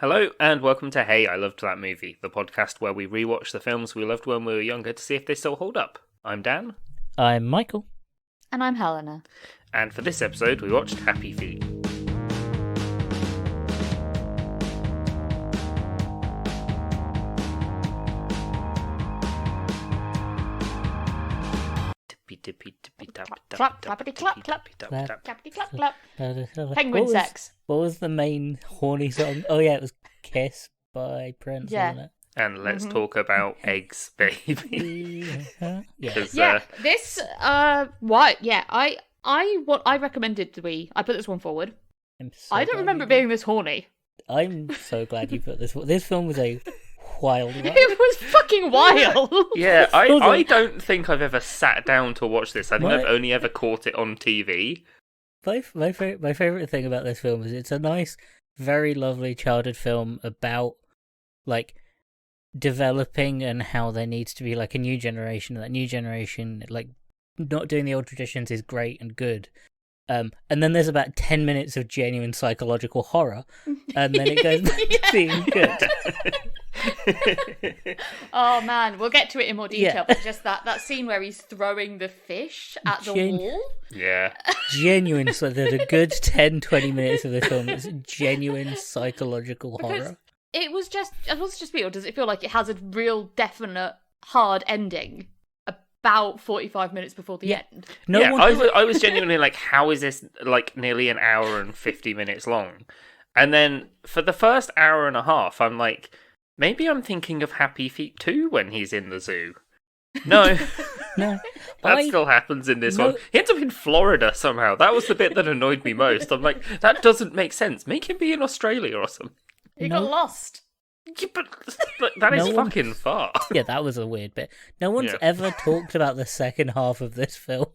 Hello, and welcome to Hey, I Loved That Movie, the podcast where we rewatch the films we loved when we were younger to see if they still hold up. I'm Dan. I'm Michael. And I'm Helena. And for this episode, we watched Happy Feet. Clap, clappity clap, clap. Clappity clap, clap. Penguin What was- sex. What was the main horny song? Oh yeah, it was Kiss by Prince, Yeah. wasn't And let's talk about eggs, baby. it? Yeah. 'Cause, Yeah, this, what? Yeah, I recommended I put this one forward. I'm so I don't glad remember you it did. being this horny. I'm so glad you put this. This film was a wild ride. It was fucking wild. yeah, Hold on. I don't think I've ever sat down to watch this. I think My- I've only ever caught it on TV. My favorite thing about this film is it's a nice, very lovely childhood film about like developing and how there needs to be like a new generation. That new generation, like not doing the old traditions, is great and good. And then there's about 10 minutes of genuine psychological horror, and then it goes back to being good. Oh man, we'll get to it in more detail. Yeah. But just that scene where he's throwing the fish at the wall. Yeah. Genuine, so the good 10-20 minutes of the film is genuine psychological Because horror. it was just me, or does it feel like it has a real definite hard ending about 45 minutes before the end? No yeah, one I was genuinely like, how is this like nearly an hour and 50 minutes long? And then for the first hour and a half, I'm like, maybe I'm thinking of Happy Feet 2 when he's in the zoo. No, no. that still happens in this No. one. He ends up in Florida somehow. That was the bit that annoyed me most. I'm like, that doesn't make sense. Make him be in Australia or something. He No. got lost. Yeah, but that is No one- fucking far. Yeah, that was a weird bit. No one's Yeah. ever talked about the second half of this film.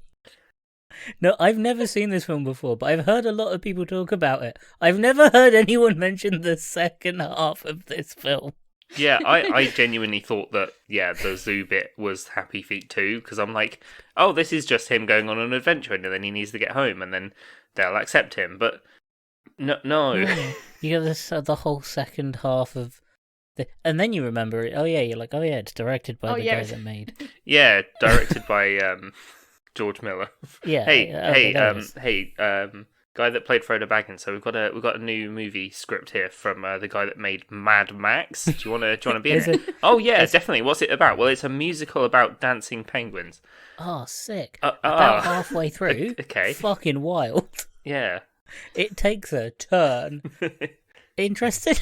No, I've never seen this film before, but I've heard a lot of people talk about it. I've never heard anyone mention the second half of this film. Yeah, I genuinely thought that, yeah, the zoo bit was Happy Feet 2, because I'm like, oh, this is just him going on an adventure, and then he needs to get home, and then they'll accept him, but no. No. You get this the whole second half of and then you remember it. Oh yeah, you're like, oh yeah, it's directed by Oh, the yeah. guy that made. Yeah, directed by George Miller. Yeah. Hey, okay, there it is. guy that played Frodo Baggins. So we've got a new movie script here from the guy that made Mad Max. Do you want to be in Is it? it- Oh yeah, definitely. What's it about? Well, it's a musical about dancing penguins. Oh, sick. Uh, About ah. halfway through. Okay. Fucking wild. Yeah. It takes a turn. Interested?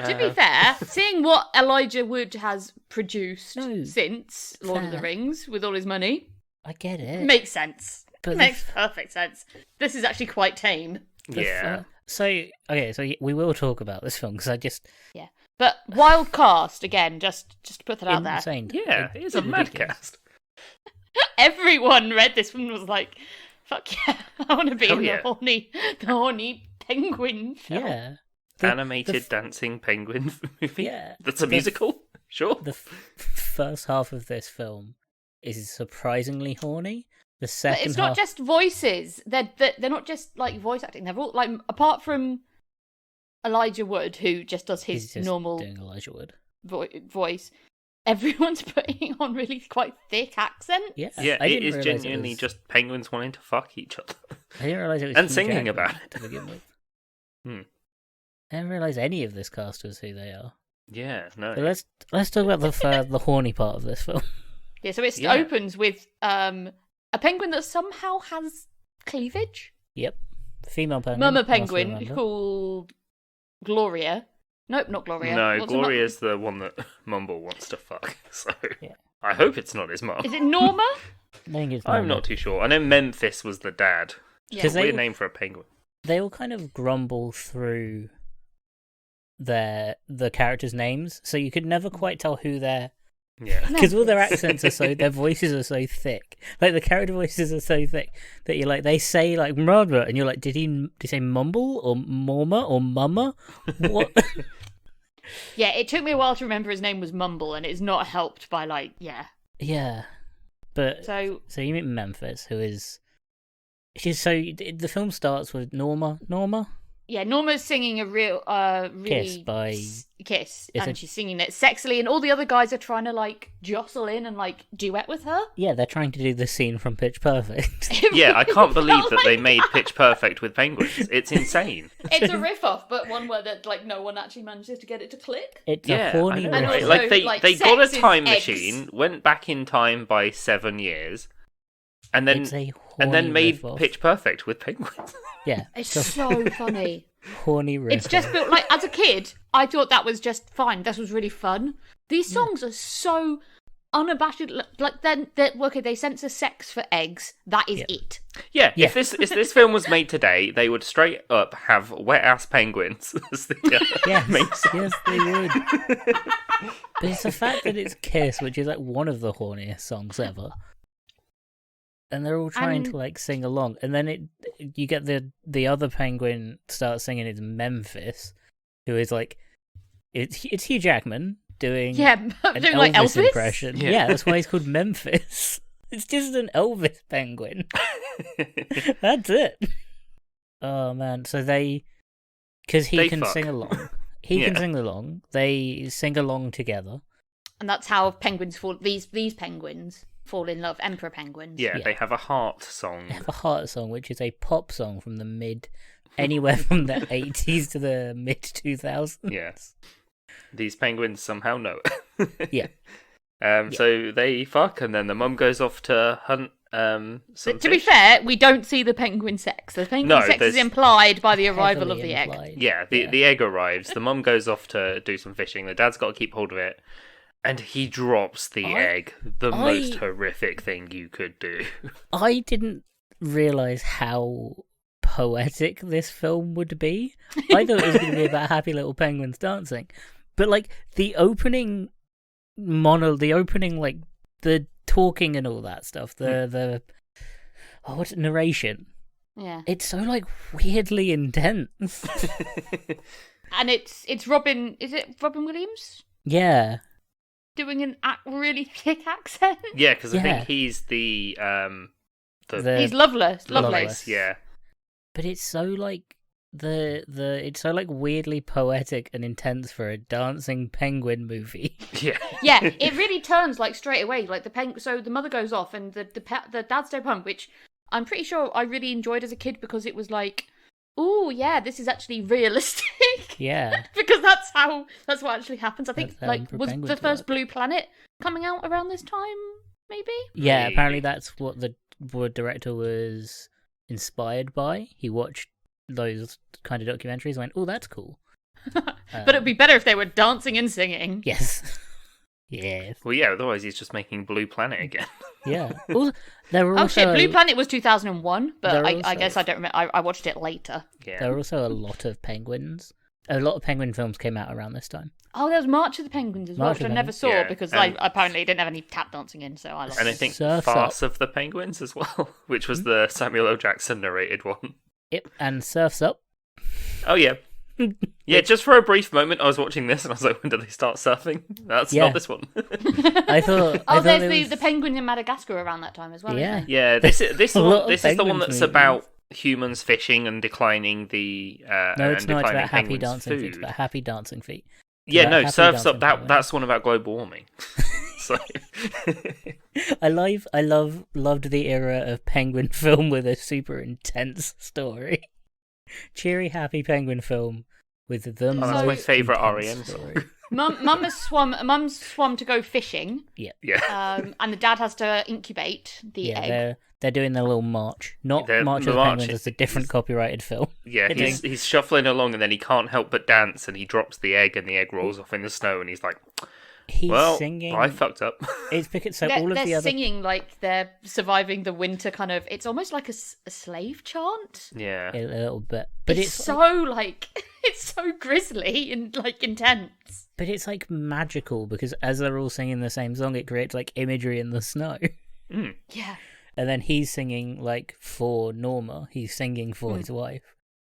To be fair, seeing what Elijah Wood has produced No, since Lord of the fair. Rings with all his money, I get it. makes sense. But the Makes perfect sense. This is actually quite tame. Yeah. So we will talk about this film because I just But wild cast, again, just to put that out there. insane. Yeah, it is a mad Ridiculous. cast. Everyone read this one and was like, fuck yeah, I want to be Hell in yeah. the horny penguin film. Yeah. Animated dancing penguin movie. Yeah. That's a musical. Sure. The first half of this film is surprisingly horny. The But second it's not half, just voices. They're not just like voice acting. They're all like, apart from Elijah Wood, who just does he's his just normal doing Elijah Wood. voice, everyone's putting on really quite thick accent. Yeah, Yeah, I it didn't is realise genuinely was- just penguins wanting to fuck each other. I didn't realize it was and Hugh singing Jackman about it. to begin with. Hmm. I didn't realize any of this cast was who they are. Yeah, no. So let's talk about the horny part of this film. Yeah, so it Yeah. opens with a penguin that somehow has cleavage. Yep, female penguin. Mama must penguin remember. called Gloria. Nope, not Gloria. No, What's her mu- Gloria's the one that Mumble wants to fuck. So Yeah. I hope it's not his mum. Is it Norma? I think it's I'm Mama. not too sure. I know Memphis was the dad. Yeah. Because Weird they name for a penguin. they all kind of grumble through the characters' names, so you could never quite tell who they're Yeah. because all their accents are so their voices are so thick. Like the character voices are so thick that you're like they say like murder and you're like did he say mumble or morma or mama? What? Yeah, it took me a while to remember his name was Mumble, and it's not helped by Yeah, but So so you meet Memphis, who is she's so the film starts with Norma. Yeah, Norma's singing a real, really Kiss, Is and it- she's singing it sexily, and all the other guys are trying to like jostle in and like duet with her. Yeah, they're trying to do the scene from Pitch Perfect. Yeah, I can't believe felt that they like made Pitch Perfect with penguins. It's insane. It's a riff off, but one where that like no one actually manages to get it to click. It's Yeah, a horny I know, And right? riff. also, Like they like, got a sex is time eggs. machine, went back in time by 7 years, and then It's a and then horny made riff-off. Pitch Perfect with penguins. Yeah, It's a so funny. horny riff. It's just built like as a kid, I thought that was just fine. This was really fun. These songs are so unabashed. Like then, okay, they censor sex for eggs. That is Yeah. it. Yeah, Yeah. if this film was made today, they would straight up have wet ass penguins as the Yes, main song. yes, they would. But it's the fact that it's Kiss, which is like one of the horniest songs ever, and they're all trying to And- like sing along, and then you get the other penguin start singing. It's Memphis, who is like it's Hugh Jackman doing Yeah, an doing Elvis, like Elvis impression. Yeah. Yeah, that's why he's called Memphis. It's just an Elvis penguin. That's it. Oh man, so because he They can fuck. sing along. He can Yeah. sing along. They sing along together. And that's how penguins fall. These penguins fall in love. Emperor penguins. Yeah, Yeah. they have a heart song. They have a heart song, which is a pop song from anywhere from the 80s to the mid 2000s. Yes. These penguins somehow know it. Yeah. So they fuck, and then the mum goes off to hunt some But to be fish. fair, we don't see the penguin sex. The penguin No, sex is there's- implied by the arrival of Heavily the egg. implied. Yeah, the egg arrives. The mum goes off to do some fishing. The dad's got to keep hold of it. And he drops the egg. The most horrific thing you could do. I didn't realise how poetic this film would be. I thought it was going to be about happy little penguins dancing. But, like, the opening like, the talking and all that stuff, what's it, narration? Yeah, It's so, like, weirdly intense. and it's Robin. Is it Robin Williams Yeah. doing an really thick accent? Yeah, because I Yeah. think he's the He's Lovelace. Lovelace. yeah. But it's so, like, it's so, like, weirdly poetic and intense for a dancing penguin movie. Yeah. Yeah, it really turns like straight away. Like so the mother goes off, and the dad stays home, which I'm pretty sure I really enjoyed as a kid because it was like, oh yeah, this is actually realistic. Yeah. Because that's what actually happens. I think That's how like Emperor was the Penguins first work. Blue Planet coming out around this time, maybe? Yeah, Maybe. apparently that's what the director was inspired by. He watched those kind of documentaries and went, oh, that's cool. But it'd be better if they were dancing and singing. Yes. Yes. Well, yeah. Otherwise, he's just making Blue Planet again. Yeah. Also, there were Oh also shit, Blue Planet was 2001, but There I also- guess I don't remember. I watched it later. Yeah. there were also a lot of penguins. A lot of penguin films came out around this time. Oh, there was March of the Penguins as well, March which I of the never Penguins. saw Yeah, because and- I apparently didn't have any tap dancing in, so I lost And I it. think Surf's Farce of the Penguins as well, which was the Samuel L. Jackson narrated one. Yep, and Surf's Up. Oh yeah. Yeah, just for a brief moment, I was watching this and I was like, when do they start surfing? That's Yeah. not this one. I thought. Oh, there's it was... the penguin in Madagascar around that time as well. Yeah. Isn't there? Yeah, this is A lot of this is the one penguins that's movies. about humans fishing and declining the No, and it's not. It's declining about happy penguins' dancing feet. food. It's about happy dancing feet. Yeah, about no, happy Surf's Up. dancing penguins. That's the one about global warming. So I loved the era of penguin film with a super intense story. Cheery, happy penguin film with the that's most my favourite intense REM story. Mum's swum to go fishing, yeah, and the dad has to incubate the Yeah, egg. they're doing their little march. Not March the of the march Penguins. It's a different copyrighted film. yeah. They're He's shuffling along and then he can't help but dance and he drops the egg and the egg rolls off in the snow and he's like, He's "Well, singing. I fucked up." It's because so they're all of the they're other singing like they're surviving the winter kind of. It's almost like a slave chant. Yeah, a little bit, but it's it's so like it's so grisly and like intense. but it's like magical because as they're all singing the same song, it creates like imagery in the snow. Yeah. And then he's singing like for Norma. He's singing for his wife,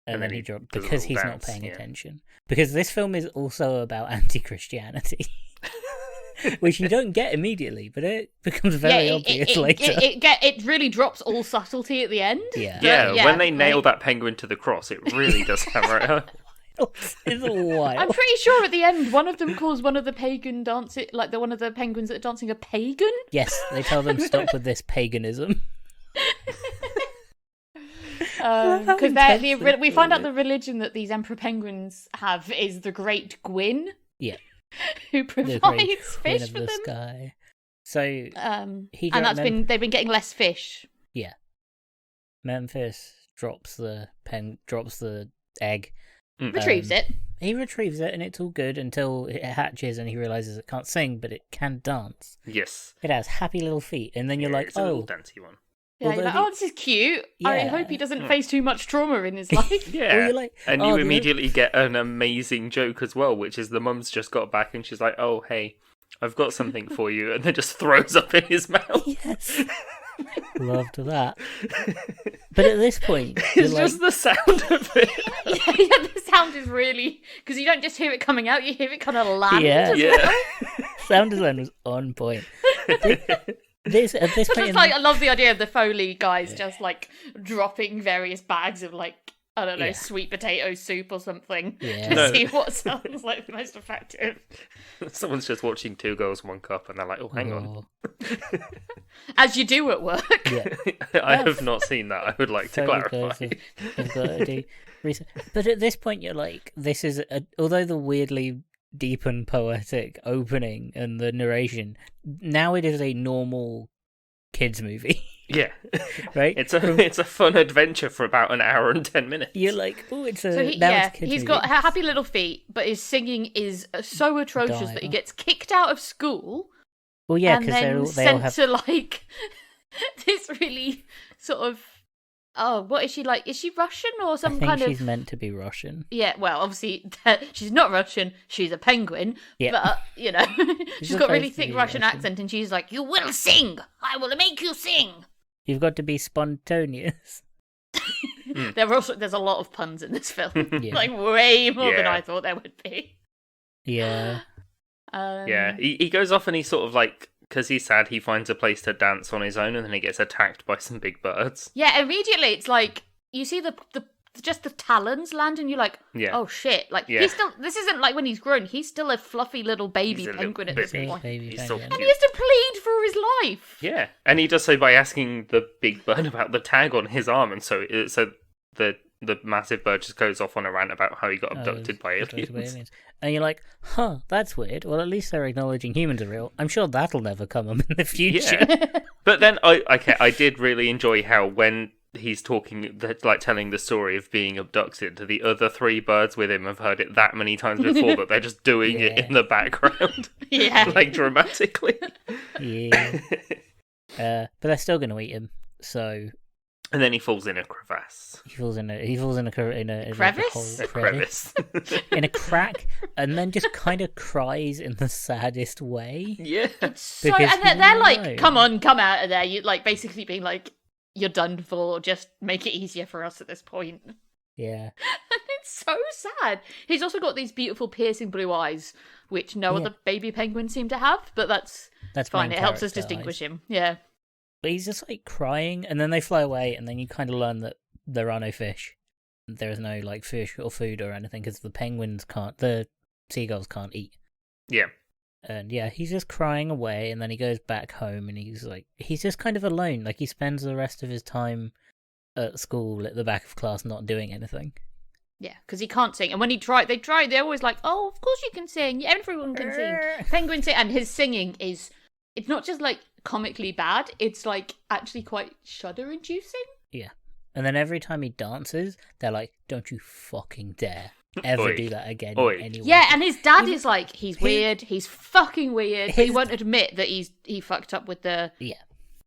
and then he dropped does a because little he's dance, not paying yeah. attention. Because this film is also about anti-Christianity. which you don't get immediately, but it becomes very obvious later. It really drops all subtlety at the end. Yeah. Yeah, when they nail that penguin to the cross, it really does hammer it home. It's wild. I'm pretty sure at the end, one of them calls one of the pagan dancing, like one of the penguins that are dancing, a pagan. Yes, they tell them stop with this paganism. Because we find out the religion that these emperor penguins have is the Great Gwyn. Yeah, who provides fish for the them. Sky. So and they've been getting less fish. Yeah, Memphis drops the egg. Retrieves it. He retrieves it, and it's all good until it hatches, and he realizes it can't sing, but it can dance. Yes, it has happy little feet, and then you're like, it's a little dancey one. Yeah, you're like, oh, this is cute. Yeah. I hope he doesn't face too much trauma in his life. Yeah, you're like, and you immediately get an amazing joke as well, which is the mum's just got back, and she's like, "Oh, hey, I've got something for you," and then just throws up in his mouth. Yes. Loved that. But at this point, it's just the sound of it. yeah, the sound is really, because you don't just hear it coming out, you hear it kind of land. Yeah. Sound design was on point. At this point, I love the idea of the Foley guys just like dropping various bags of like, I don't know, sweet potato soup or something to see what sounds like the most effective. Someone's just watching Two Girls, One Cup, and they're like, "Oh, hang on." As you do at work. Yeah. I have not seen that. I would like to clarify. I've got to do research. But at this point, you're like, this is although the weirdly deep and poetic opening and the narration, now it is a normal kids movie. Yeah, right. It's a fun adventure for about an hour and 10 minutes. You're like, oh, it's a kids he's movie. got happy little feet, but his singing is so atrocious that he gets kicked out of school. Well, yeah, because they all have to like this really sort of. Oh, what is she like? Is she Russian or some kind of? She's meant to be Russian. Yeah, well, obviously she's not Russian. She's a penguin. Yeah. But she's got really thick Russian accent, and she's like, "You will sing. I will make you sing." You've got to be spontaneous. There's a lot of puns in this film, like way more than I thought there would be. Yeah. He goes off and he sort of like, because he's sad, he finds a place to dance on his own, and then he gets attacked by some big birds. Yeah, immediately it's like you see the just the talons land, and you're like, oh shit! Like he's still. This isn't like when he's grown. He's still a fluffy little baby penguin at this point, He's so and cute. he has to plead for his life. Yeah, and he does so by asking the big bird about the tag on his arm, and so the massive bird just goes off on a rant about how he got abducted by aliens. And you're like, huh, that's weird. Well, at least they're acknowledging humans are real. I'm sure that'll never come up in the future. Yeah. But then, I did really enjoy how when he's talking, like telling the story of being abducted, the other three birds with him have heard it that many times before that they're just doing it in the background. Yeah. Like dramatically. Yeah. But they're still going to eat him, so... And then he falls in a crevasse. He falls in a crevice? A crevice. In a crack, and then just kind of cries in the saddest way. Yeah. So, and they're like, come on, come out of there. You like basically being like, you're done for, just make it easier for us at this point. Yeah. And it's so sad. He's also got these beautiful piercing blue eyes, which no other baby penguins seem to have, but that's fine. It helps us distinguish him. Yeah. But he's just like crying, and then they fly away, and then you kind of learn that there are no fish. There is no like fish or food or anything because the seagulls can't eat. Yeah. And yeah, he's just crying away, and then he goes back home, and he's just kind of alone. Like he spends the rest of his time at school at the back of class not doing anything. Yeah, because he can't sing. And when they're always like, oh, of course you can sing. Yeah, everyone can sing. Penguin sing. And his singing it's not just like comically bad, it's like actually quite shudder-inducing. Yeah. And then every time he dances, they're like, don't you fucking dare ever do that again. Anyway. Yeah, and his dad is like, he's weird, he's fucking weird. He won't admit that he fucked up with the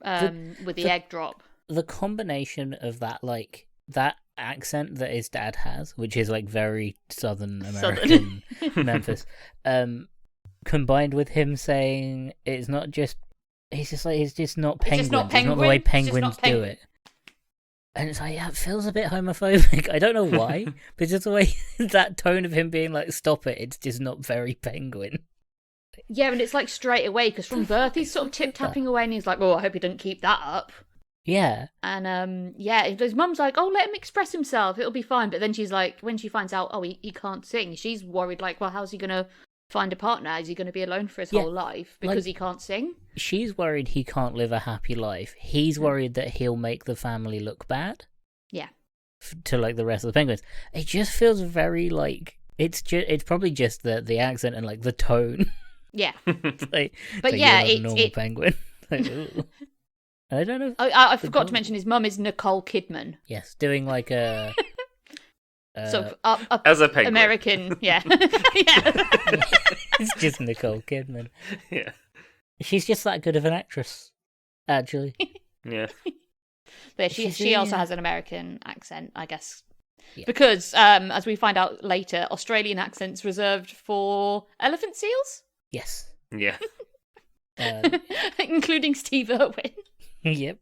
egg drop. The combination of that, like, that accent that his dad has, which is like very Southern American Memphis, combined with him saying it's not just, he's just not penguins. It's not the way penguins do it. And it's like, yeah, it feels a bit homophobic. I don't know why, but just the way that tone of him being like, stop it, it's just not very penguin. Yeah, and it's like straight away because from birth he's sort of tip-tapping away, and he's like, "Oh, I hope he doesn't keep that up." Yeah. And his mum's like, "Oh, let him express himself; it'll be fine." But then she's like, when she finds out, oh, he can't sing, she's worried. Like, well, how's he gonna find a partner? Is he gonna be alone for his whole life because he can't sing? She's worried he can't live a happy life. He's worried that he'll make the family look bad. Yeah. To like the rest of the penguins. It just feels very like it's probably just the accent and like the tone. Yeah. Like, but like yeah, you're not a normal penguin. Like, ooh. I don't know. I forgot to mention his mum is Nicole Kidman. Yes, doing like a sort of as a penguin. American, yeah. It's just Nicole Kidman. Yeah. She's just that good of an actress, actually. Yeah. But she also has an American accent, I guess. Yeah. Because, as we find out later, Australian accents reserved for elephant seals? Yes. Yeah. Including Steve Irwin. Yep.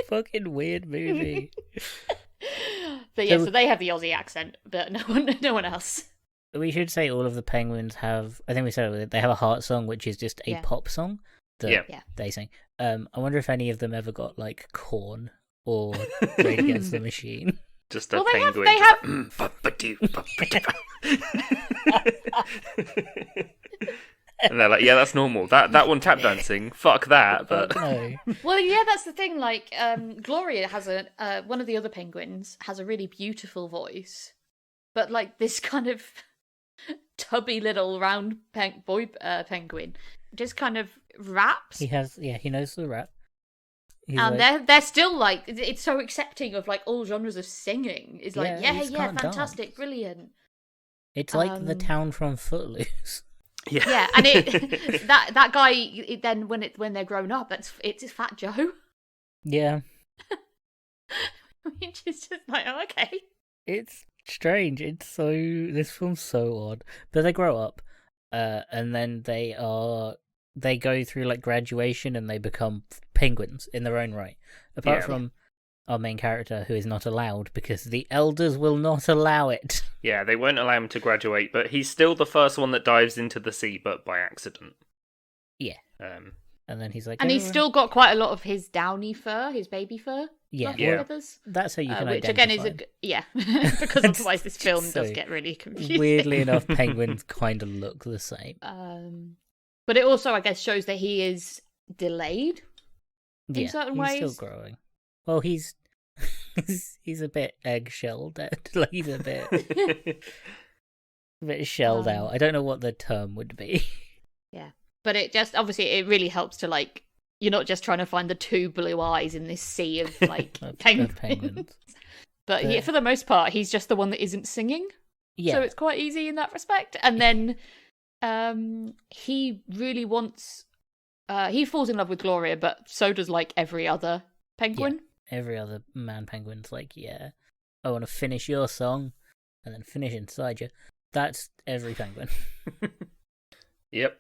Fucking weird movie. But yeah, so they have the Aussie accent, but no one else. We should say all of the penguins have, I think we said it, they have a heart song, which is just a pop song that they sing. I wonder if any of them ever got like Korn or Rage Against the Machine. Just a penguin. They have. And they're like, yeah, that's normal. That one tap dancing, fuck that. But No. Well, yeah, that's the thing. Like, Gloria has one of the other penguins has a really beautiful voice, but like this kind of tubby little round penguin just kind of raps. He knows the rap. He's And like, they're still like, it's so accepting of like all genres of singing. It's like, Yeah, he just can't fantastic, dance. brilliant. it's like the town from Footloose. Yeah, and it that guy then when they're grown up, it's Fat Joe. Yeah. Which is just like, oh, okay. It's strange. This film's so odd. But they grow up, and then they go through like graduation and they become penguins in their own right. Apart from our main character, who is not allowed because the elders will not allow it. yeah, they won't allow him to graduate, but he's still the first one that dives into the sea, but by accident. Yeah. And then he's like, and he's still got quite a lot of his downy fur, his baby fur. Yeah. Feathers. That's how you can which identify. again is because otherwise this film does get really confusing. Weirdly enough, penguins kind of look the same. But it also, I guess, shows that he is delayed in certain ways. He's still growing. Well, he's a bit eggshelled. Like he's a bit shelled out. I don't know what the term would be. Yeah, but it just obviously it really helps to like you're not just trying to find the two blue eyes in this sea of like penguins. But yeah, for the most part, he's just the one that isn't singing. Yeah, so it's quite easy in that respect. And then he really wants. He falls in love with Gloria, but so does like every other penguin. Yeah. Every other man penguin's like, yeah, I want to finish your song and then finish inside you. That's every penguin. Yep.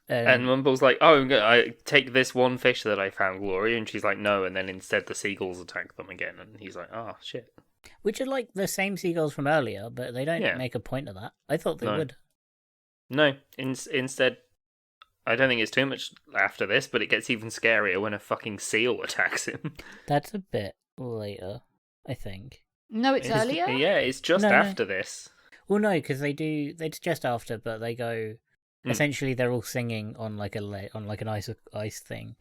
And Mumble's like, oh, I take this one fish that I found, Gloria, and she's like, no, and then instead the seagulls attack them again, and he's like, oh, shit. Which are like the same seagulls from earlier, but they don't make a point of that. I thought they would. No, instead, I don't think it's too much after this, but it gets even scarier when a fucking seal attacks him. That's a bit later, I think. No, it's earlier? Yeah, it's just after this. Well, no, because it's just after, but they go... Essentially, they're all singing on like an ice thing.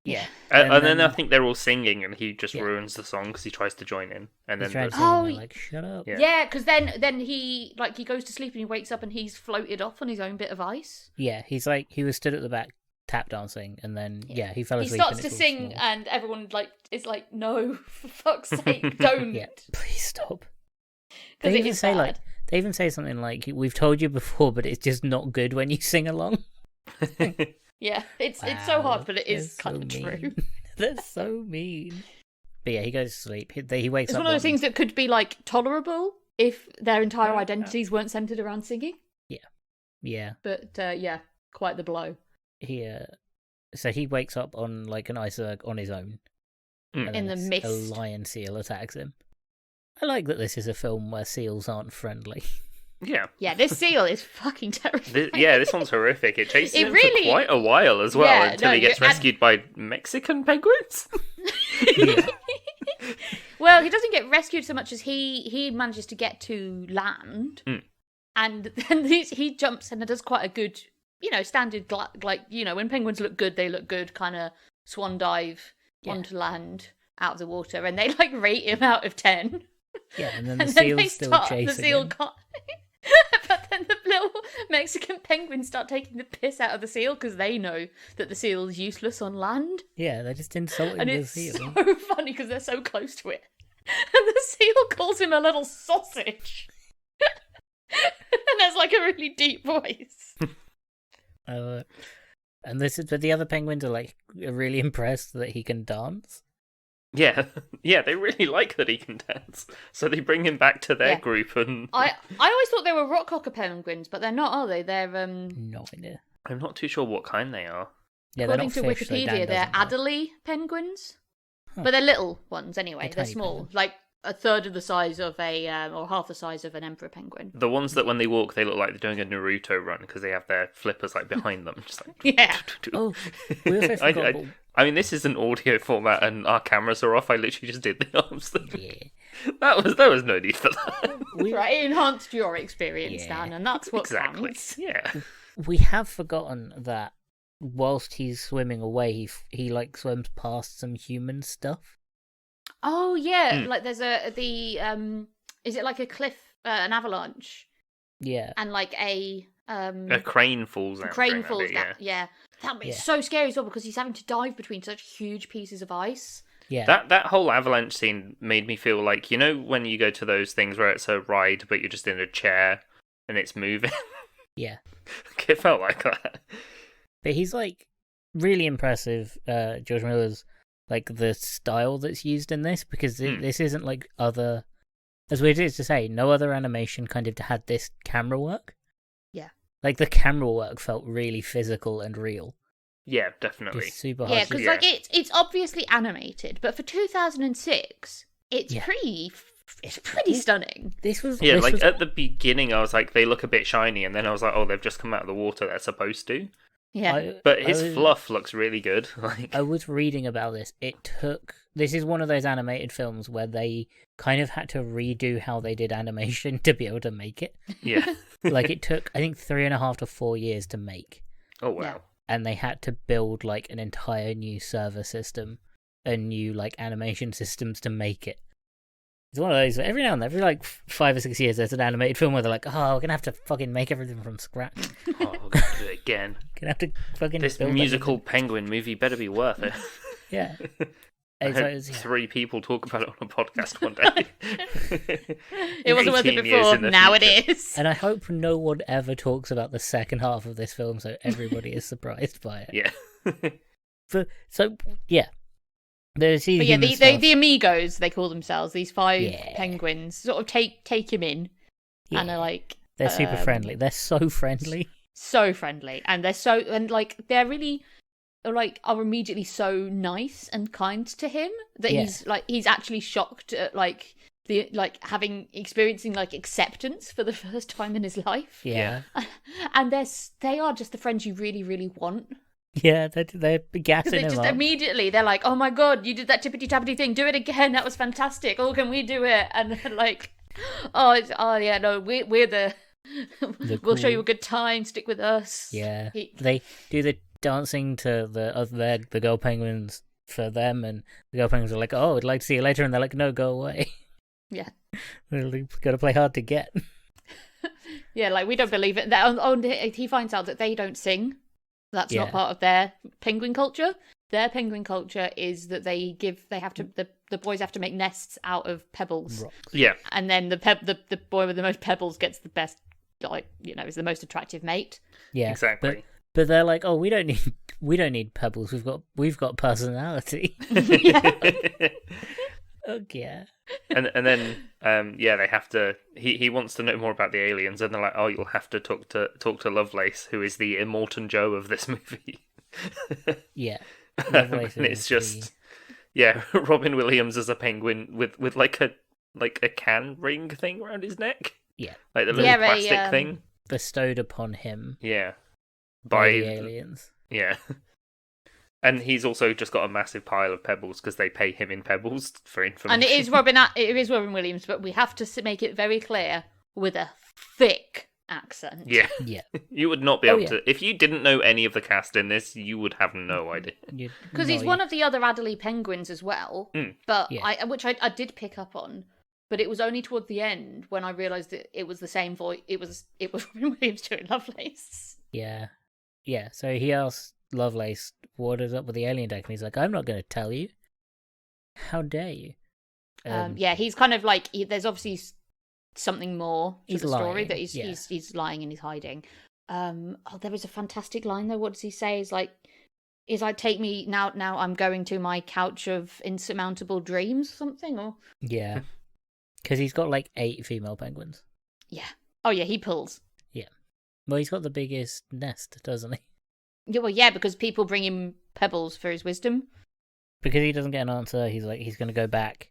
Yeah. And then I think they're all singing, and he just ruins the song because he tries to join in. And then like, shut up. Yeah, because then he goes to sleep and he wakes up and he's floated off on his own bit of ice. Yeah, he was stood at the back tap dancing, and then he fell asleep. He starts to sing, and everyone is like, no, for fuck's sake, don't. Yeah, please stop. Because it is bad. They even say something like, we've told you before, but it's just not good when you sing along. Yeah, it's so hard, but it is kind of true. That's so mean. But yeah, he goes to sleep. He wakes up. It's one of those things that could be like tolerable if their entire identities weren't centered around singing. Yeah. Yeah. But quite the blow. So he wakes up on like an iceberg on his own. In the mist. A lion seal attacks him. I like that this is a film where seals aren't friendly. Yeah. Yeah, this seal is fucking terrifying. This one's horrific. It chases It him really- for quite a while as well, Yeah, until no, he gets you- and- rescued by Mexican penguins. Yeah. Well, he doesn't get rescued so much as he manages to get to land, and then he jumps and does quite a good, standard like when penguins look good, they look good, kind of swan dive onto land out of the water, and they like rate him out of 10. Yeah, and then the And then they seal's still start, the chasing seal him. can't. But then the little Mexican penguins start taking the piss out of the seal because they know that the seal's useless on land. Yeah, they're just insulting And the it's seal. so funny because they're so close to it. And the seal calls him a little sausage. And has like a really deep voice. And but the other penguins are are really impressed that he can dance. Yeah, they really like that he can dance, so they bring him back to their group. And I always thought they were rockhocker penguins, but they're not, are they? They're No idea. I'm not too sure what kind they are. Yeah, according they're to not fish, so Dan Wikipedia, they're doesn't know. Adelie penguins, Huh. but they're little ones anyway. They're They're tiny small, penguins. like a third of the size of or half the size of an emperor penguin. The ones that when they walk, they look like they're doing a Naruto run because they have their flippers like behind them, just like. Yeah. Oh, we also forgot. I mean, this is an audio format, and our cameras are off. I literally just did the arms thing. Yeah. There was no need for that. Right, it enhanced your experience, Yeah. Dan, and that's what Exactly. counts. Yeah. We have forgotten that whilst he's swimming away, he like swims past some human stuff. Oh yeah, like there's is it like a cliff, an avalanche, Yeah. and like A crane falls out. crane during that falls bit, down. Yeah, that Yeah. is so scary as well because he's having to dive between such huge pieces of ice. Yeah. That whole avalanche scene made me feel like, when you go to those things where it's a ride, but you're just in a chair and it's moving. Yeah. It felt like that. But he's like really impressive, George Miller's like the style that's used in this, because this isn't like other, as weird as it is to say, no other animation kind of had this camera work. Yeah. Like the camera work felt really physical and real. Yeah, definitely. It's super hard Yeah, to because Yeah. like it's obviously animated, but for 2006, it's Yeah. pretty stunning. This was Yeah, this like was- at the beginning, I was like, they look a bit shiny, and then I was like, oh, they've just come out of the water. They're supposed to. Yeah, But his I was- fluff looks really good. Like, I was reading about this. This is one of those animated films where they kind of had to redo how they did animation to be able to make it. yeah. Like it took, I think, 3.5 to 4 years to make, Oh wow. Yeah. and they had to build like an entire new server system and new like animation systems to make it. It's one of those where every now and then, every like 5 or 6 years, there's an animated film where they're like, "Oh, we're gonna have to fucking make everything from scratch. Oh, we're gonna do it again. Gonna have to fucking This build musical everything." penguin movie better be worth it. Yeah. I It's hope like- yeah. 3 people talk about it on a podcast one day. it wasn't worth it 18 years before. in the Now future. it is. And I hope no one ever talks about the second half of this film, so everybody is surprised by it. Yeah. So yeah, there's But yeah, the amigos they call themselves. These 5 Yeah. penguins sort of take him in, and are like they're super friendly. They're so friendly. so friendly, and they're really are immediately so nice and kind to him that Yeah. he's actually shocked at having experiencing acceptance for the first time in his life. Yeah, And they are just the friends you really, really want. yeah, they're Because gassing they him just up. immediately they're like, "Oh my god, you did that tippity tappity thing! Do it again! That was fantastic! Oh, can we do it?" And they're like, "Oh yeah, no, we're the we'll show cool- you a good time. Stick with us." Yeah, He- they do the dancing to the girl penguins for them, and the girl penguins are like, "Oh, I'd like to see you later," and they're like, "No, go away." Yeah. We've got to play hard to get. Yeah, like we don't believe it. He finds out that they don't sing. That's Yeah. not part of their penguin culture. Their penguin culture is that the boys have to make nests out of pebbles, Rocks. Yeah. and then the boy with the most pebbles gets the best, is the most attractive mate. Yeah, Exactly. But they're like, "Oh, we don't need pebbles. We've got personality." Oh yeah. and then they have to he wants to know more about the aliens, and they're like, oh, you'll have to talk to Lovelace, who is the Immortan Joe of this movie. Yeah. And Lovelace it's is just Robin Williams as a penguin with like a can ring thing around his neck. Yeah. Like the little Yeah, plastic thing. bestowed upon him Yeah. by the aliens. Yeah. And he's also just got a massive pile of pebbles because they pay him in pebbles for information. And it is Robin Williams, but we have to make it very clear with a thick accent. Yeah. Yeah. You would not be able yeah. to... If you didn't know any of the cast in this, you would have no idea. Because he's one of the other Adderley penguins as well. But Yeah. which I did pick up on. But it was only toward the end when I realised that it was the same voice. It was Robin Williams doing Lovelace. Yeah. Yeah, so he asks Lovelace what is up with the alien deck, and he's like, I'm not going to tell you. How dare you? Yeah, he's kind of like, there's obviously something more to He's the story lying, that he's lying and he's hiding. There was a fantastic line though. What does he say? He's like, take me now I'm going to my couch of insurmountable dreams or something, or... Yeah. Because he's got like 8 female penguins. Yeah. Oh yeah, he pulls. Yeah. Well, he's got the biggest nest, doesn't he? Yeah, well, yeah, because people bring him pebbles for his wisdom. Because he doesn't get an answer, he's going to go back,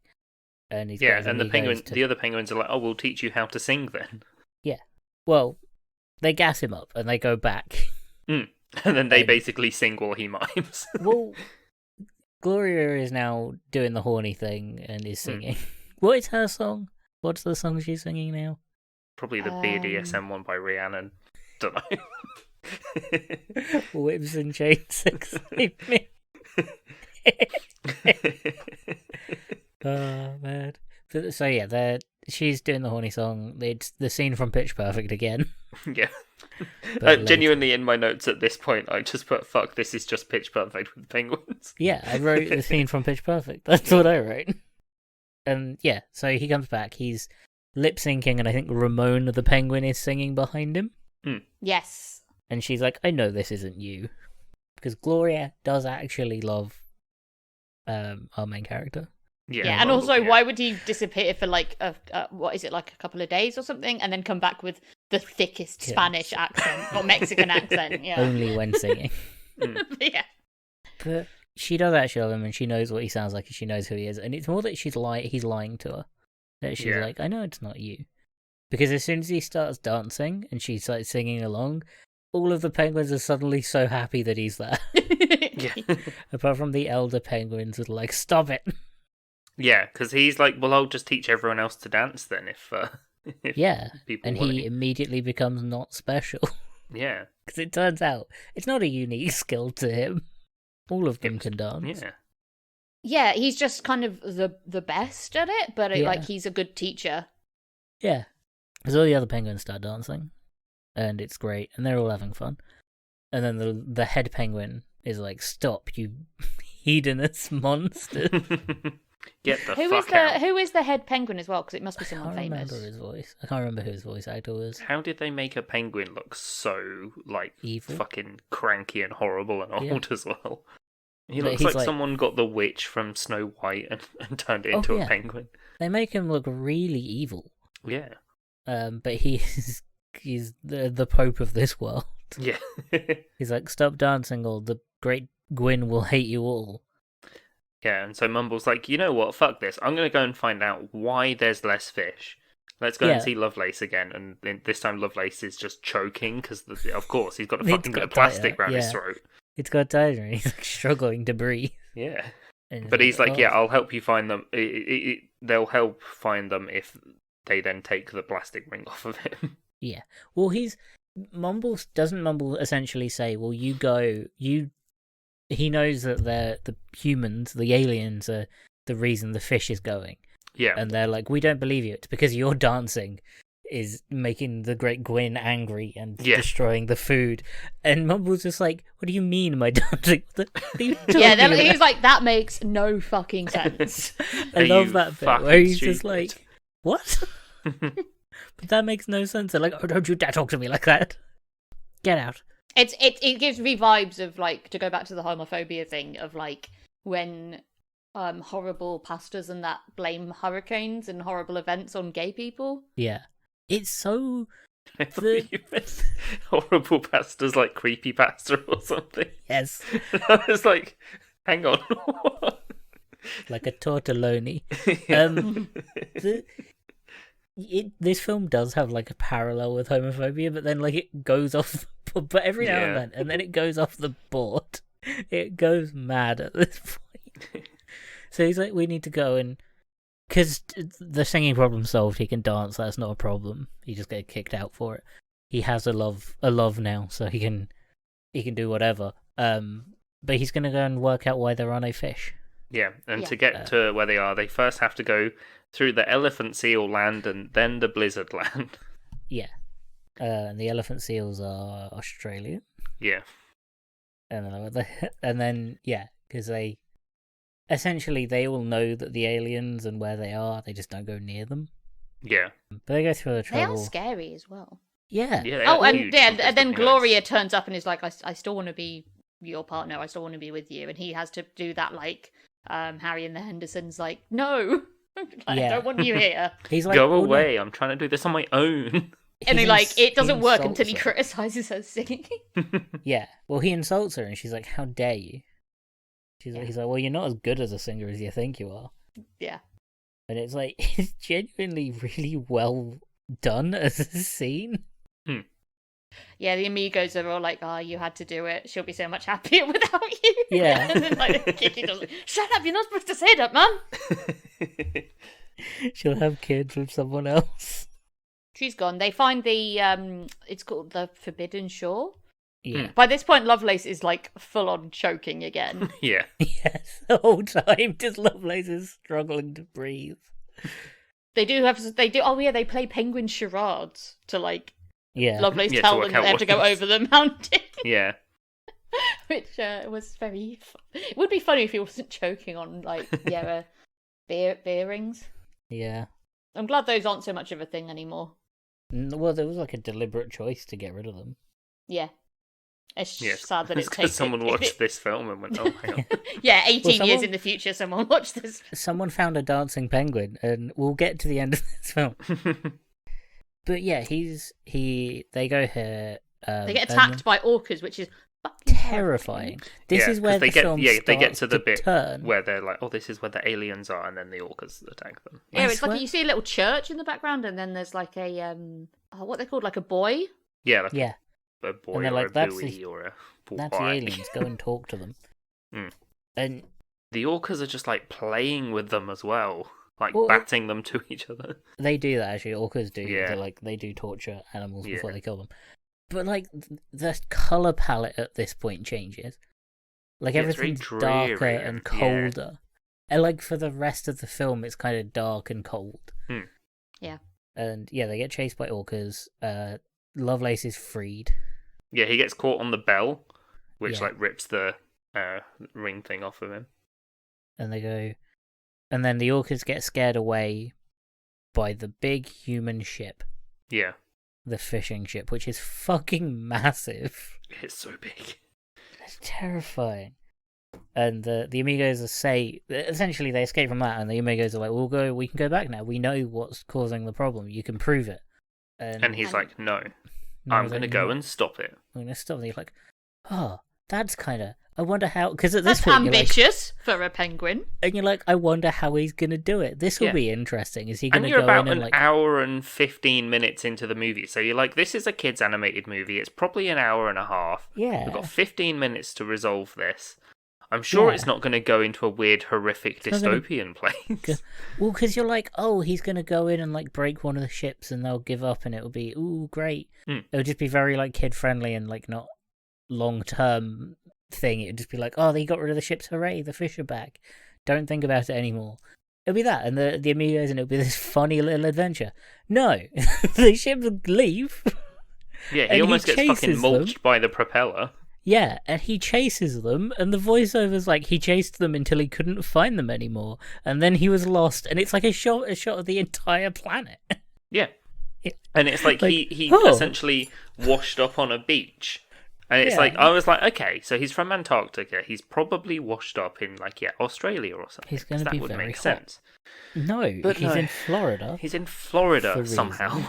and he's Yeah, got and the other penguins are like, oh, we'll teach you how to sing then. Yeah. Well, they gas him up and they go back. And then they basically sing while he mimes. Well, Gloria is now doing the horny thing and is singing. What is her song? What's the song she's singing now? Probably the BDSM one by Rihanna. Don't know. Whips and chains excite me. Oh man! So yeah, she's doing the horny song. It's the scene from Pitch Perfect again. Yeah. But Genuinely, in my notes at this point, I just put "fuck." This is just Pitch Perfect with penguins. Yeah, I wrote the scene from Pitch Perfect. That's what I wrote. And yeah, so he comes back. He's lip syncing, and I think Ramon the penguin is singing behind him. Yes. And she's like, I know this isn't you. Because Gloria does actually love our main character. Yeah, and also, why would he disappear for like what is it, like a couple of days or something, and then come back with the thickest Spanish accent or Mexican accent? Yeah, only when singing. Yeah, but she does actually love him, and she knows what he sounds like, and she knows who he is. And it's more that he's lying to her. That she's like, I know it's not you. Because as soon as he starts dancing and she starts singing along, all of the penguins are suddenly so happy that he's there. Yeah. Apart from the elder penguins that are like, stop it. Yeah, because he's like, well, I'll just teach everyone else to dance then if yeah, people and want he it. immediately becomes not special. Yeah. Because it turns out it's not a unique skill to him. All of them can dance. Yeah. yeah. He's just kind of the best at it, but like he's a good teacher. Yeah. Because all the other penguins start dancing, and it's great, and they're all having fun. And then the head penguin is like, stop, you hedonous monster. Get the fuck out. Who is the head penguin as well? Because it must be I someone can't famous. remember his voice. I can't remember who his voice actor was. How did they make a penguin look so, like, Evil? fucking cranky and horrible and old as well? He But looks he's like someone got the witch from Snow White and turned it into a penguin. They make him look really evil. Yeah. But he's the Pope of this world. Yeah. He's like, stop dancing or the great Gwyn will hate you all. Yeah, and so Mumble's like, you know what, fuck this. I'm going to go and find out why there's less fish. Let's go and see Lovelace again. And then this time Lovelace is just choking because, of course, he's got a fucking bit of plastic around his throat. It's got tighter and he's like struggling to breathe. Yeah. And But he's like, yeah, I'll help you find them. They'll help find them if they then take the plastic ring off of him. Yeah. Well, doesn't Mumble essentially say, well, you go, he knows that the humans, the aliens, are the reason the fish is going. Yeah. And they're like, we don't believe you. It's because your dancing is making the great Gwyn angry and destroying the food. And Mumble's just like, what do you mean my dancing? What are you talking about? He's like, that makes no fucking sense. I love that bit where he's just like, what? But that makes no sense. They're like, oh, don't you dare talk to me like that. Get out. It gives me vibes of, like, to go back to the homophobia thing, of like when horrible pastors and that blame hurricanes and horrible events on gay people. Yeah. It's so... I thought you meant horrible pastors like creepy pastor or something. Yes. I was like, hang on. Like a tortelloni. this film does have like a parallel with homophobia, but then like it goes off. But every now and then it goes off the board. It goes mad at this point. So he's like, we need to go and because the singing problem solved. He can dance. That's not a problem. He just get kicked out for it. He has a love now, so he can do whatever. But he's gonna go and work out why there are no fish. Yeah, and to get to where they are, they first have to go through the elephant seal land and then the blizzard land. Yeah. And the elephant seals are Australian. Yeah. And then because they all know that the aliens and where they are, they just don't go near them. Yeah. But they go through the trouble. They are scary as well. Yeah. And then Gloria turns up and is like, I still want to be your partner. I still want to be with you. And he has to do that like Harry and the Hendersons, like, no, I don't want you here. He's like, go away. No. I'm trying to do this on my own. And it doesn't work until he criticizes her singing. Yeah. Well, he insults her and she's like, how dare you? He's like, well, you're not as good as a singer as you think you are. Yeah. And it's like, it's genuinely really well done as a scene. Yeah, the amigos are all like, you had to do it. She'll be so much happier without you. Yeah. And then Kiki does like, shut up, you're not supposed to say that, man. She'll have kids with someone else. She's gone. They find the, it's called the Forbidden Shore. Yeah. By this point, Lovelace is like full on choking again. Yeah. Yes, the whole time, just Lovelace is struggling to breathe. They play penguin charades to like, Lovelace tell them they have to go over the mountain. Yeah. Which was very fun. It would be funny if he wasn't choking on like beer rings. Yeah. I'm glad those aren't so much of a thing anymore. Well, there was like a deliberate choice to get rid of them. Yeah. It's sad that it's because someone watched this film and went, oh my god. Yeah, 18 years in the future, someone watched this. Someone found a dancing penguin, and we'll get to the end of this film. But yeah, they go here. They get attacked by orcas, which is fucking terrifying. This is where the film starts they get to the bit turn. where they're like, oh, this is where the aliens are, and then the orcas attack them. Yeah, it's like you see a little church in the background, and then there's like a what they called like a boy. Yeah, a boy and they're or like, a buoy or a boy. That's the aliens. Go and talk to them. And the orcas are just like playing with them as well. Like batting them to each other. They do that actually. Orcas do. Yeah. They do torture animals before they kill them. But like the color palette at this point changes. Like everything's darker and colder. And like for the rest of the film, it's kind of dark and cold. Yeah. And they get chased by orcas. Lovelace is freed. Yeah, he gets caught on the bell, which like rips the ring thing off of him. And they go. And then the orcas get scared away by the big human ship. Yeah. The fishing ship, which is fucking massive. It's so big. It's terrifying. And the amigos essentially they escape from that, and the amigos are like, we can go back now. We know what's causing the problem. You can prove it. And he's like, no, I'm going to go and stop it. I'm going to stop it. And he's like, that's kind of... I wonder how... Because at this point, ambitious for a penguin. And you're like, I wonder how he's going to do it. This will be interesting. Is he going to go in and an hour and 15 minutes into the movie. So you're like, this is a kid's animated movie. It's probably an hour and a half. Yeah. We've got 15 minutes to resolve this. I'm sure it's not going to go into a weird, horrific dystopian place. Well, because you're like, he's going to go in and like break one of the ships and they'll give up and it'll be, great. It'll just be very like kid-friendly and like not long-term thing. It'd just be like, they got rid of the ships, hooray, the fish are back. Don't think about it anymore. It'll be that, and the amigos, and it'll be this funny little adventure. No, the ships leave. Yeah, he almost gets fucking mulched by the propeller. Yeah, and he chases them, and the voiceover's like, he chased them until he couldn't find them anymore, and then he was lost, and it's like a shot of the entire planet. Yeah. And it's like he essentially washed up on a beach. And it's like, I was like, okay, so he's from Antarctica. He's probably washed up in, Australia or something. He's going to be that would very make hot. sense. No, but he's in Florida. He's in Florida somehow.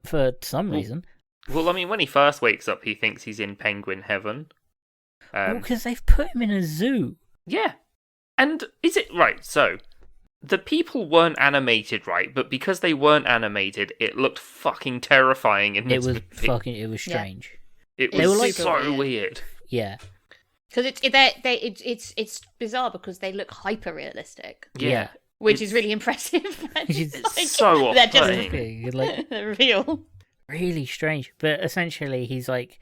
For some reason. Well, I mean, when he first wakes up, he thinks he's in penguin heaven. Because they've put him in a zoo. Yeah. And is it... Right, so... the people weren't animated right, but because they weren't animated, it looked fucking terrifying in It this was movie. it was strange. It They was were like- so weird. Yeah. Because it's bizarre because they look hyper realistic, Yeah. which It's- is really impressive. It's so they're just off-putting. Like, real. really strange. But essentially, he's like,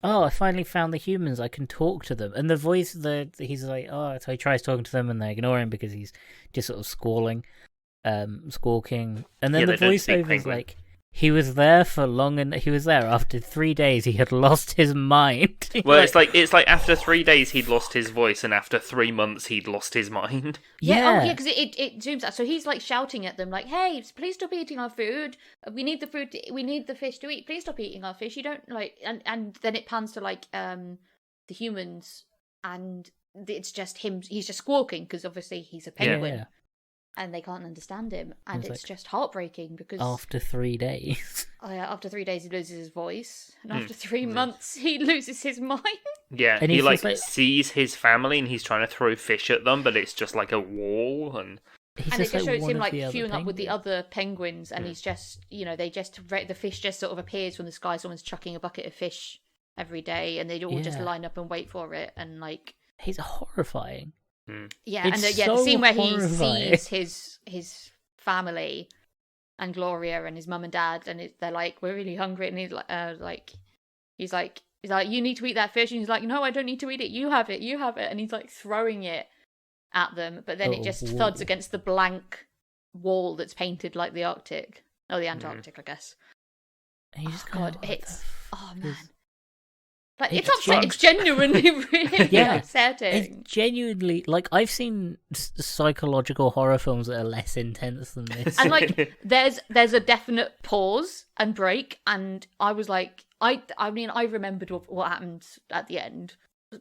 "Oh, I finally found the humans. I can talk to them." And the voice, he's like, "Oh," so he tries talking to them, and they ignore him because he's just sort of squalking. And then Yeah, the they don't speak voiceover is Penguin. like, "He was there for long, and he was there after 3 days. He had lost his mind." Well, it's like after 3 days he'd lost his voice, and after 3 months he'd lost his mind. Yeah, because it zooms out. So he's like shouting at them, like, "Hey, please stop eating our food. We need the food. We need the fish to eat. Please stop eating our fish. You don't like." And then it pans to like the humans, and it's just him. He's just squawking because obviously he's a penguin, Yeah. and they can't understand him, and It's it's like, just heartbreaking because After 3 days. after 3 days he loses his voice, and Mm. after 3 months he loses his mind. Yeah, And he he's like just like- sees his family and he's trying to throw fish at them, but it's just like a wall. And He's And it just like shows one him of like the other queuing up with the penguins. other penguins, and he's just, the fish just sort of appears from the sky. Someone's chucking a bucket of fish every day, and they all just Yeah. line up and wait for it. And like, He's horrifying. yeah, It's and the so scene where he horrifying. sees his family and Gloria and his mum and dad, and they're like, "We're really hungry," and he's like, "You need to eat that fish," and he's like, "No, I don't need to eat it. You have it, and he's like throwing it at them, but then it Oh, just wall. thuds against the blank wall that's painted like the Arctic. Oh, the Antarctic, I guess. And you just Oh, go, God, "What the it's fuck man. is-" Like It's it's upset. It's genuinely really Yeah. upsetting. It's genuinely like I've seen psychological horror films that are less intense than this. And like there's a definite pause and break, and I was like, I mean I remembered what happened at the end,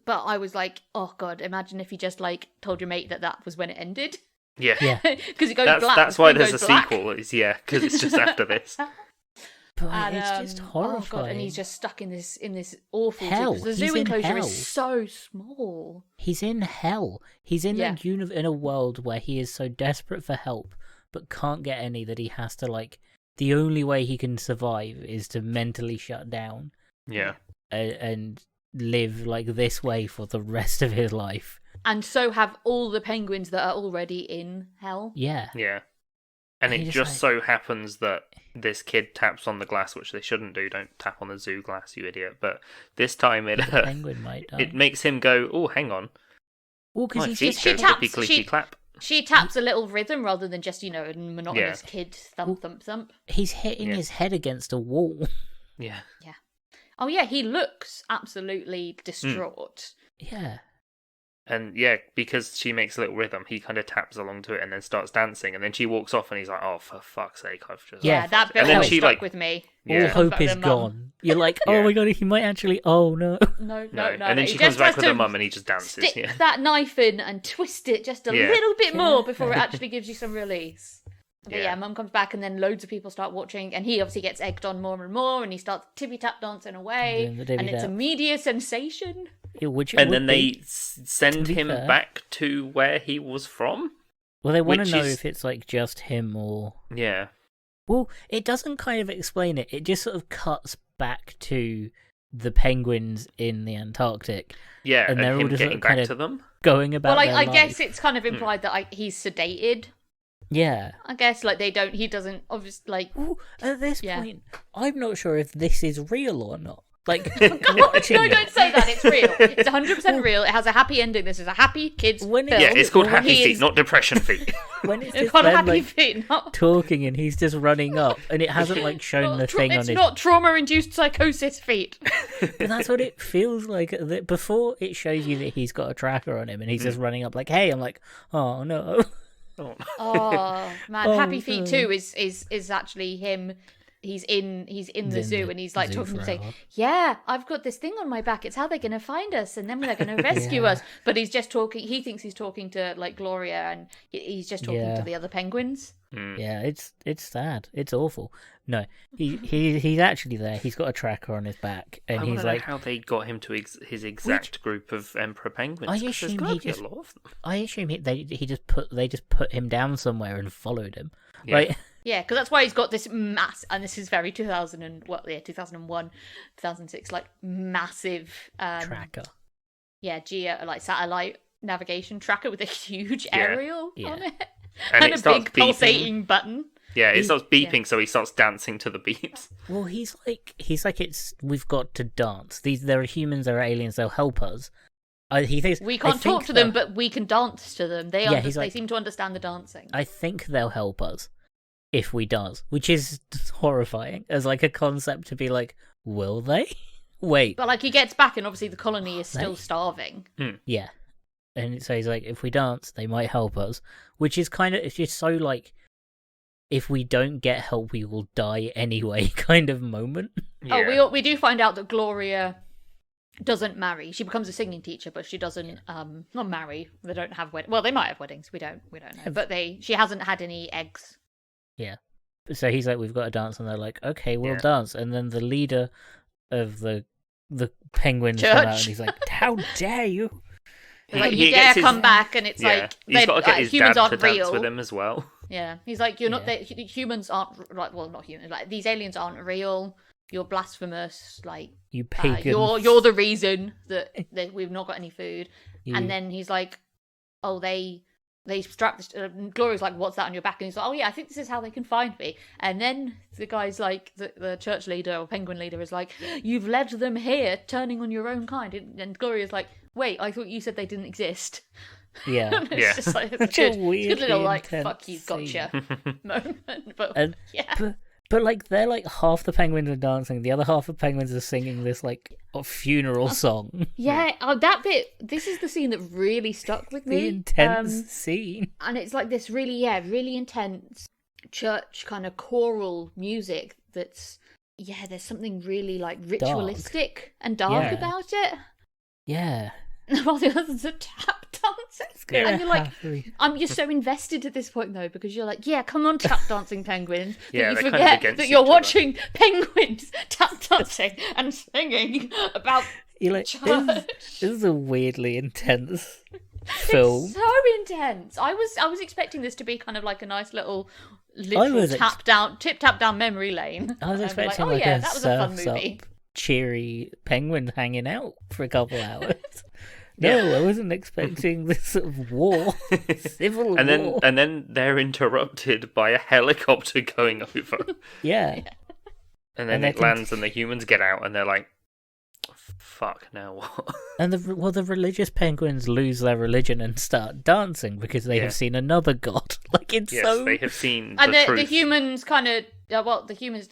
but I was like, oh god, imagine if you just like told your mate that was when it ended. yeah, Yeah. Because it goes black. that's the why screen there's a goes black. sequel. Because it's just after this. But And, it's just horrifying. Oh god, and he's just stuck in this awful Hell. zoo. 'Cause the He's zoo in enclosure hell. is so small. He's in hell. He's in Yeah. in a world where he is so desperate for help but can't get any that he has to like. The only way he can survive is to mentally shut down Yeah, and live like this way for the rest of his life. And so have all the penguins that are already in hell. Yeah. yeah. And And it you're just just so happens that this kid taps on the glass, which they shouldn't do. Don't tap on the zoo glass, you idiot. But this time The penguin might die. it makes him go, oh, hang on. Well, because My he's feet just go She taps- clippy, clippy, she- clap. She taps a little rhythm rather than just, a monotonous kid thump, thump, thump. he's hitting Yeah. his head against a wall. Yeah. Oh yeah, he looks absolutely distraught. Yeah. And yeah, because she makes a little rhythm, he kind of taps along to it and then starts dancing. And then she walks off and he's like, oh, for fuck's sake, I've just. Yeah. Yeah, that bit And then always she, stuck like- with me. Yeah. All hope About is the mum. gone. You're like, oh Yeah. my god, he might actually. Oh no. No. And then he she just comes back has with her to mum and he just dances. Stick Yeah. that knife in and twist it just a Yeah. little bit more Yeah. before it actually gives you some release. But Yeah. yeah, mum comes back and then loads of people start watching, and he obviously gets egged on more and more, and he starts tippy tap dancing away, Doing the tippy and it's a tap. media sensation. Which it And would then be. they send be him fair. back to where he was from. Well, they want which to know is- if it's like just him or. Yeah. Well, it doesn't kind of explain it. It just sort of cuts back to the penguins in the Antarctic Yeah, And and, they're all him just getting sort of back kind of- to them. going about. Well, their I guess life. it's kind of implied that he's sedated. Yeah. I guess like he doesn't obviously like. Ooh, at this Yeah. point, I'm not sure if this is real or not. Like, God, watching no, it. don't say that. It's real. It's 100% real. It has a happy ending. This is a happy kids When it- film. Yeah, it's called Well, Happy he Feet, is- not Depression Feet. When it's It's just called them, Happy like, Feet, not talking and he's just running up, and it hasn't like shown the thing on it's his. not trauma-induced psychosis feet. But that's what it feels like. That before it shows you that he's got a tracker on him and he's just running up like, "Hey!" I'm like, "Oh no!" Oh. Oh man, Oh, Happy Feet no. 2 is actually him. He's in the He's zoo in the and he's like zoo talking to him saying, forever. "Yeah, I've got this thing on my back. It's how they're going to find us, and then they're going to rescue Yeah. us." But he's just talking. He thinks he's talking to like Gloria, and he's just talking Yeah. to the other penguins. Yeah, it's sad. It's awful. No, he's actually there. He's got a tracker on his back, and I he's want to know like, how they got him to his exact group of emperor penguins. I 'cause there's assume gotta he be a just- lot of them. I assume they just put him down somewhere and followed him. Yeah. Like, Yeah, because that's why he's got this and this is very 2001, 2006, like massive tracker. Yeah, like satellite navigation tracker with a huge Yeah. aerial Yeah. on it And and it a starts big beeping. pulsating button. Yeah, it starts Yeah. beeping, so he starts dancing to the beeps. Well, he's like we've got to dance. There are humans, there are aliens. They'll help us. He thinks We I can't think talk to them, they'll- but we can dance to them. They Yeah, he's they like- seem to understand the dancing. I think they'll help us if we dance, which is horrifying as like a concept to be like, will they? Wait, But like he gets back, and obviously the colony is still They- starving. yeah. And so he's like, if we dance, they might help us, which is kind of, it's just so like, if we don't get help, we will die anyway kind of moment. Yeah. Oh, we do find out that Gloria doesn't marry. She becomes a singing teacher, but she doesn't not marry. They don't have weddings. Well, they might have weddings. We don't know. But she hasn't had any eggs. Yeah. So he's like, we've got to dance, and they're like, okay, we'll Yeah. dance. And then the leader of the penguins come out, and Church. he's like, how dare you? Like He you dare gets his- come back, and it's Yeah. like He's got to get his humans dad aren't to dance real. with him as well. Yeah, he's like, you're not. Yeah. Humans aren't like. Well, not humans. Like these aliens aren't real. You're blasphemous. Like You pagan. you're the reason that we've not got any food. you- And then he's like, oh, they strap this. Gloria's like, what's that on your back? And he's like, oh yeah, I think this is how they can find me. And then the guy's like, the church leader or penguin leader is like, you've led them here, turning on your own kind. And Gloria's like, wait, I thought you said they didn't exist. yeah. It's Yeah. just like it's Such a good, it's a good weirdly little like intense fuck you, gotcha moment. But And yeah, but like they're like half the penguins are dancing, the other half of penguins are singing this like funeral song. yeah. Oh, that bit. This is the scene that really stuck with The me. intense scene. And it's like this really intense church kind of choral music that's there's something really like ritualistic and dark Yeah. about it. Yeah. While the others are tap dancing. Yeah. And you're like, Happily. you're so invested at this point though, because you're like, yeah, come on, tap dancing penguins. But Yeah, you they're kind of forget against that you're each other. watching penguins tap dancing and singing about You're like, church. this is a weirdly intense film. It's so intense. I was expecting this to be kind of like a nice little literal was tip tap down memory lane. I was And I'd be expecting oh like yeah, a that was a fun surfs movie. up, cheery penguin hanging out for a couple hours. No, I wasn't expecting this sort of war, civil And war. then they're interrupted by a helicopter going over. Yeah. And then And they it lands and the humans get out and they're like, fuck, now what? And the religious penguins lose their religion and start dancing because they Yeah. have seen another god. Like it's Yes, so they have seen And the the truth. humans kind of the humans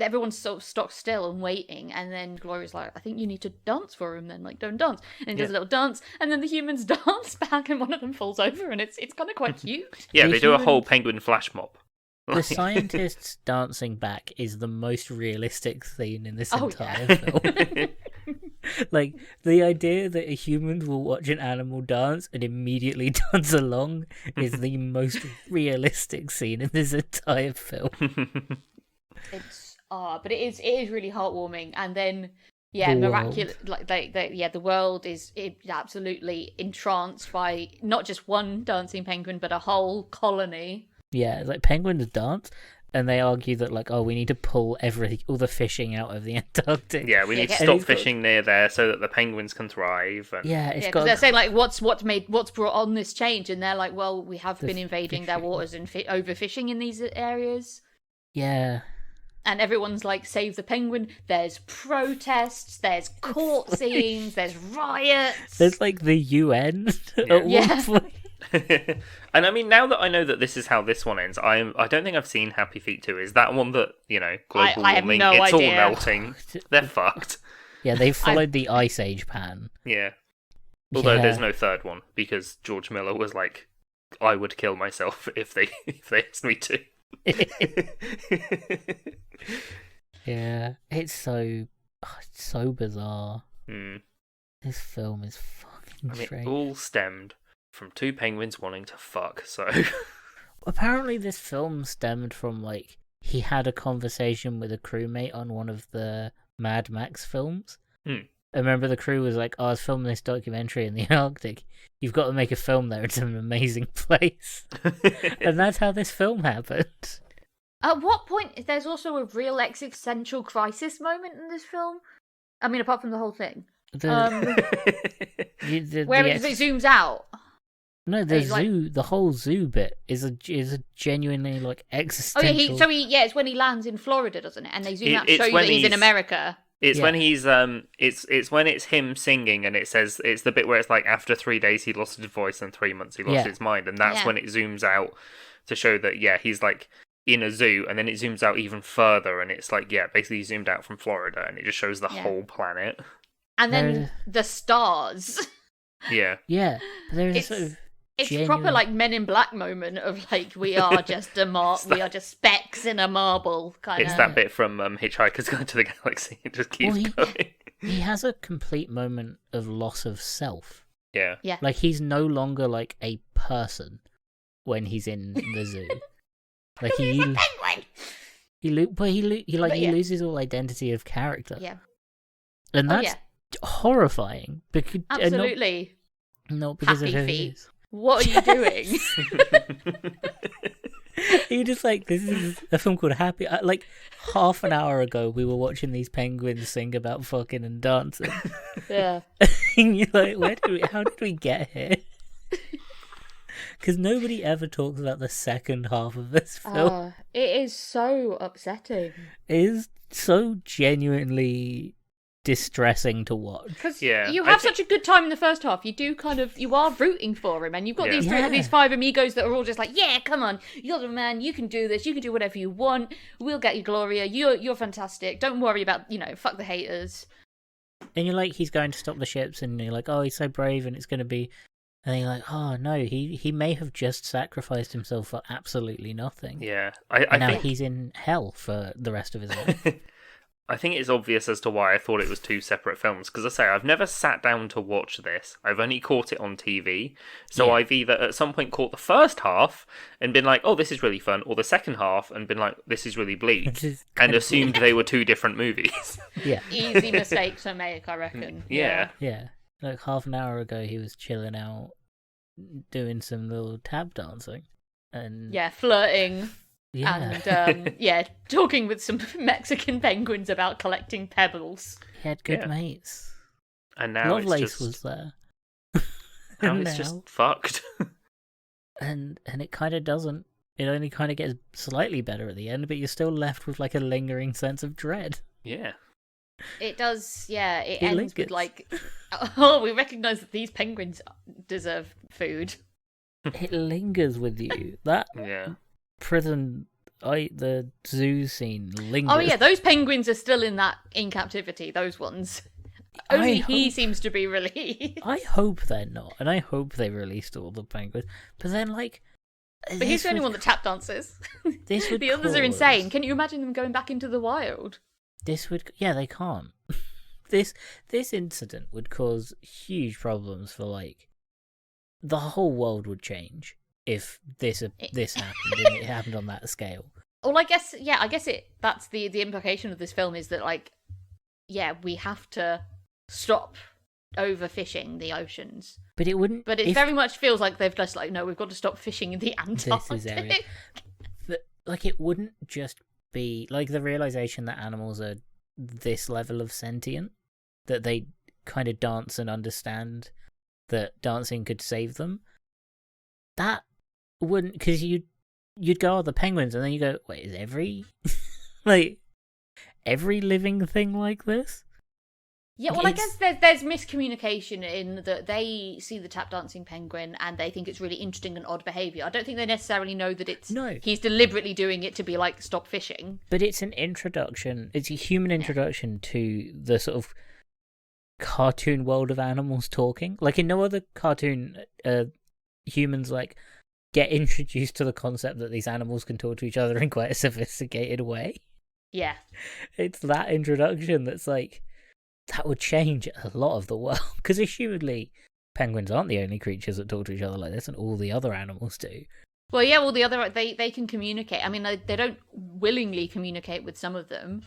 everyone's sort of stopped still and waiting, and then Gloria's like, I think you need to dance for him then, like don't dance, and he does a little dance, and then the humans dance back, and one of them falls over, and it's kind of quite cute. Yeah, the they do a human- whole penguin flash mob. the scientists dancing back is the most realistic scene in this Oh, entire yeah. film. Like the idea that a human will watch an animal dance and immediately dance along is the most realistic scene in this entire film. It's but it is really heartwarming, and then yeah, The miraculous like the world is absolutely entranced by not just one dancing penguin but a whole colony. Yeah, like penguins dance, and they argue that like, oh, we need to pull all the fishing out of the Antarctic. Yeah, we Yeah, need to get- stop And he's got- fishing near there so that the penguins can thrive. And... Yeah, Yeah, it's because got they're saying like, what's brought on this change, and they're like, well, we have The been invading their fishing. waters and overfishing in these areas, yeah. and everyone's like, save the penguin. There's protests, there's court scenes, there's riots. There's like the UN Yeah. at Yeah. one point. And I mean, now that I know that this is how this one ends, I don't think I've seen Happy Feet 2. Is that one that, global I have warming, no it's all idea. melting. They're fucked. Yeah, they followed the Ice Age pan. Yeah. Although Yeah. there's no third one because George Miller was like, I would kill myself if they asked me to. Yeah, it's so bizarre. Hmm. This film is fucking I mean, strange. all stemmed from two penguins wanting to fuck, so... Apparently, this film stemmed from like he had a conversation with a crewmate on one of the Mad Max films. Hmm. I remember the crew was like, "Oh, I was filming this documentary in the Arctic. You've got to make a film there. It's an amazing place." And that's how this film happened. At what point? There's also a real existential crisis moment in this film. I mean, apart from the whole thing, where it zooms out. No, the zoo, the whole zoo bit is a genuinely like existential. It's when he lands in Florida, doesn't it? And they zoom out to it's show you when that he's in America. It's when he's it's when it's him singing, and it says it's the bit where it's like after 3 days he lost his voice and 3 months he lost his mind, and that's when it zooms out to show that he's like in a zoo, and then it zooms out even further, and it's like basically zoomed out from Florida, and it just shows the whole planet. And then the stars. Yeah. There's a sort of it's proper like Men in Black moment of like we are just we are just specks in a marble kind of. It's that bit from Hitchhiker's Guide to the Galaxy. It just keeps going. He has a complete moment of loss of self. Yeah. Like he's no longer like a person when he's in the zoo. Like he loses all identity of character. Yeah. And that's horrifying because absolutely not because Happy of who feet. he is. What are you doing? You're just like, this is a film called Happy. Like half an hour ago, we were watching these penguins sing about fucking and dancing. Yeah. And you're like, how did we get here? Because nobody ever talks about the second half of this film. It is so upsetting. It is so genuinely distressing to watch. Because you have such a good time in the first half. You are rooting for him, and you've got these five amigos that are all just like, yeah, come on, you're the man, you can do this, you can do whatever you want, we'll get you Gloria, you're fantastic, don't worry about, fuck the haters. And you're like, he's going to stop the ships, and you're like, oh, he's so brave, and it's going to be... And then you're like, oh no, he may have just sacrificed himself for absolutely nothing. Yeah. I think he's in hell for the rest of his life. I think it's obvious as to why I thought it was two separate films, because I say, I've never sat down to watch this. I've only caught it on TV. So I've either at some point caught the first half and been like, oh, this is really fun, or the second half and been like, this is really bleak, and assumed they were two different movies. Yeah. Easy mistake to make, I reckon. Yeah. Like half an hour ago, he was chilling out, doing some little tap dancing. And flirting. Yeah. And talking with some Mexican penguins about collecting pebbles. He had good mates. And now Lovelace was there. Now it's just fucked. and it kind of doesn't. It only kind of gets slightly better at the end, but you're still left with like a lingering sense of dread. Yeah. It does, it ends with like, oh, we recognise that these penguins deserve food. It lingers with you. That prison, the zoo scene lingers. Oh yeah, those penguins are still in captivity, those ones. Only he seems to be released. I hope they're not, and I hope they released all the penguins. But then, like... But he's the only one that tap dances. The others are insane. Can you imagine them going back into the wild? This would... Yeah, they can't. This incident would cause huge problems for, like... The whole world would change if this happened, and it happened on that scale. Well, I guess that's the implication of this film is that, like, we have to stop overfishing the oceans. But it wouldn't... But it very much feels like they've just like, no, we've got to stop fishing in the Antarctic. But, like, it wouldn't just be, like, the realization that animals are this level of sentient, that they kind of dance and understand that dancing could save them. That wouldn't... Because you'd go, oh, the penguins, and then you go, wait, is every... every living thing like this? Yeah, well, I guess there's miscommunication in that they see the tap dancing penguin and they think it's really interesting and odd behaviour. I don't think they necessarily know that he's deliberately doing it to be like, stop fishing. But it's an introduction, it's a human introduction to the sort of cartoon world of animals talking. Like in no other cartoon, humans like get introduced to the concept that these animals can talk to each other in quite a sophisticated way. Yeah. It's that introduction that's like, that would change a lot of the world. Because assumedly, penguins aren't the only creatures that talk to each other like this, and all the other animals do. Well, yeah, well, the other they can communicate. I mean, they don't willingly communicate with some of them,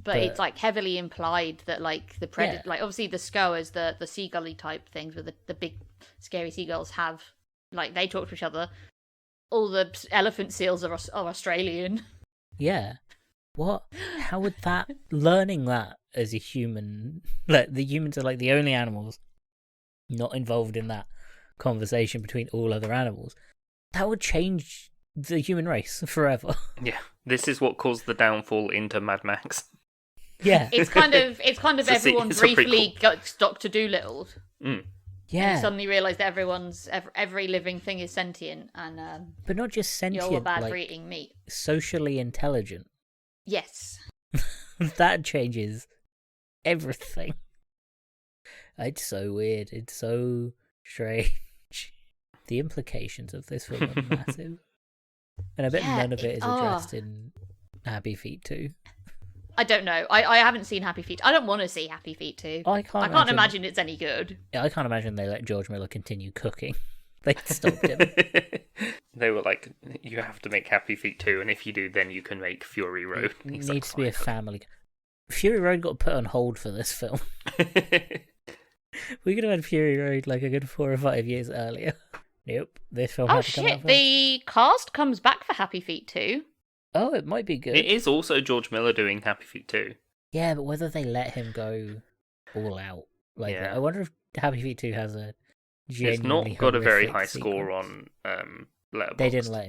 but it's like heavily implied that like the predator, like obviously the skuas, the seagully type things with the big scary seagulls have like they talk to each other. All the elephant seals are Australian. Yeah. What? How would that learning that as a human, like the humans are like the only animals not involved in that conversation between all other animals. That would change the human race forever. Yeah, this is what caused the downfall into Mad Max. Yeah, it's kind of everyone briefly got Dr. Dolittle. Yeah, you suddenly realise that every living thing is sentient and but not just sentient. You're bad like, for eating meat. Socially intelligent. Yes, that changes everything. It's so weird. It's so strange. The implications of this film are massive. And I bet none of it is addressed in Happy Feet 2. I don't know. I haven't seen Happy Feet. I don't want to see Happy Feet 2. I can't imagine it's any good. Yeah, I can't imagine they let George Miller continue cooking. They stopped him. They were like, you have to make Happy Feet 2, and if you do, then you can make Fury Road. It needs to be a family. Fury Road got put on hold for this film. We could have had Fury Road like a good 4 or 5 years earlier. Nope, this film had to come out first. The cast comes back for Happy Feet 2. Oh, it might be good. It is also George Miller doing Happy Feet 2. Yeah, but whether they let him go all out. Like, I wonder if Happy Feet 2 has a genuinely It's not got a very high sequence. Score on Letterboxd. They didn't let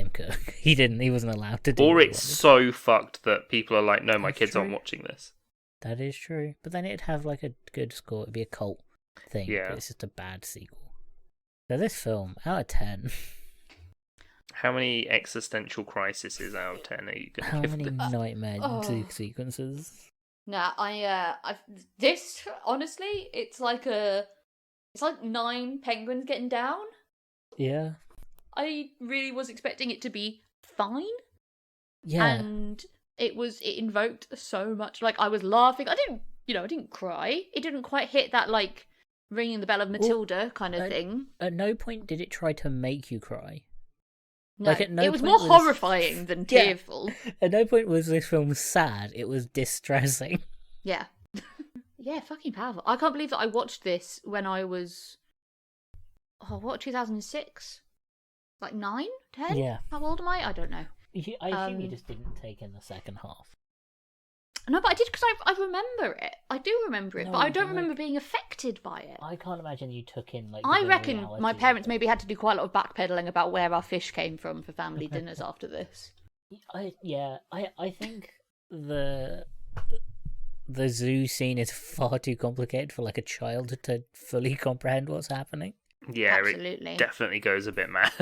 him cook. He wasn't allowed to do Or what he it's wanted. so fucked that people are like, no, my That's kids aren't true. watching this. That is true. But then it'd have like a good score. It'd be a cult thing. Yeah. But it's just a bad sequel. So this film, out of 10. How many existential crises out of 10 are you going to How give many this? nightmare sequences? Nah, this honestly, it's like 9 penguins getting down. Yeah. I really was expecting it to be fine. Yeah. And it invoked so much. Like I was laughing. I didn't cry. It didn't quite hit that like ringing the bell of Matilda kind of thing. At no point did it try to make you cry. No, Like, at no it was point more was- horrifying than Yeah. tearful. At no point was this film sad. It was distressing. Yeah. Yeah, fucking powerful. I can't believe that I watched this when I was 2006? Like 9? 10? Yeah. How old am I? I don't know. I assume you just didn't take in the second half. No, but I did because I remember it. I do remember it, No, but I don't but, remember being affected by it. I can't imagine you took in like. I the reckon reality my of parents it. maybe had to do quite a lot of backpedaling about where our fish came from for family dinners after this. I think the zoo scene is far too complicated for like a child to fully comprehend what's happening. Yeah, Absolutely. it definitely goes a bit mad.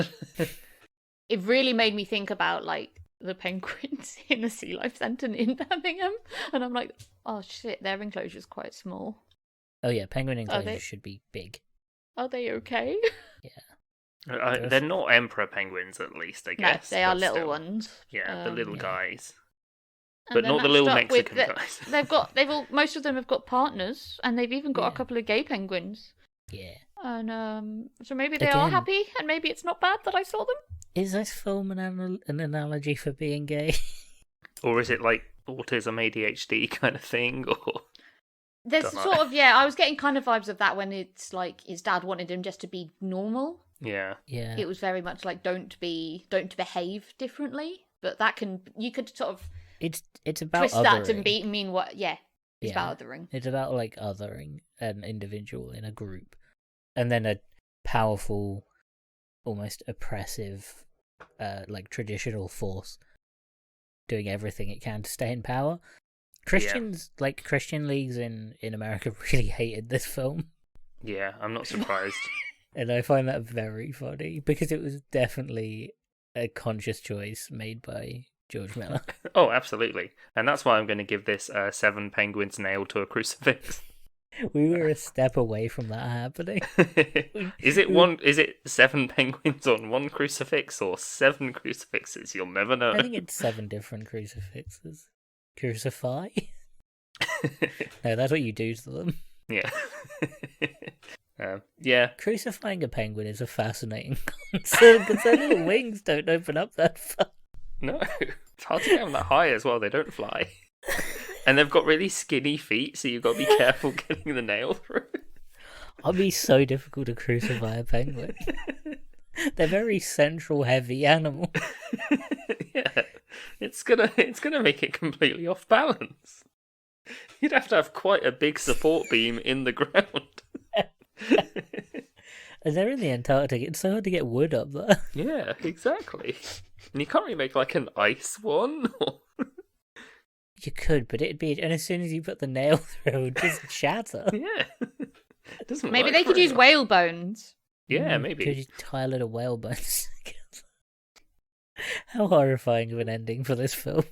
It really made me think about like the penguins in the Sea Life Centre in Birmingham, and I'm like, oh shit, their enclosure's quite small. Oh yeah, penguin they- enclosures should be big. Are they okay? They're not emperor penguins, at least, I No, guess. they are but little still. ones. Yeah, the little yeah. guys. And But then not the I'm little stuck with Mexican guys. most of them have got partners, and they've even got Yeah. a couple of gay penguins. Yeah. And so maybe they are Again- happy, and maybe it's not bad that I saw them. Is this film an analogy for being gay? Or is it like autism, ADHD kind of thing? Or There's Don't know. sort of I was getting kind of vibes of that when it's like his dad wanted him just to be normal. yeah, Yeah. It was very much like don't behave differently, but you could sort of It's about twist that to othering. mean what? Yeah, it's Yeah. about othering. It's about like othering an individual in a group, and then a powerful, almost oppressive, like traditional force doing everything it can to stay in power. Christians, like Christian leagues in America, really hated this film, yeah, I'm not surprised. and I find that very funny because it was definitely a conscious choice made by George Miller. Oh, absolutely. And that's why I'm going to give this 7 penguins nailed to a crucifix. We were a step away from that happening. Is it 7 penguins on one crucifix or 7 crucifixes? You'll never know. I think it's 7 different crucifixes. Crucify? No, that's what you do to them. Yeah. Yeah. Crucifying a penguin is a fascinating concept because their little wings don't open up that far. No, it's hard to get them that high as well. They don't fly. And they've got really skinny feet, so you've got to be careful getting the nail through. It'd be so difficult to crucify a penguin. They're very central heavy animal. Yeah. It's gonna make it completely off balance. You'd have to have quite a big support beam in the ground. And they're in the Antarctic. It's so hard to get wood up there. Yeah, exactly. And you can't really make like an ice one. You could, but it'd be, and as soon as you put the nail through, it would just shatter. Yeah. It doesn't Maybe work they could very use well. whale bones. Yeah, Could maybe. you tie a little whale bones together? How horrifying of an ending for this film.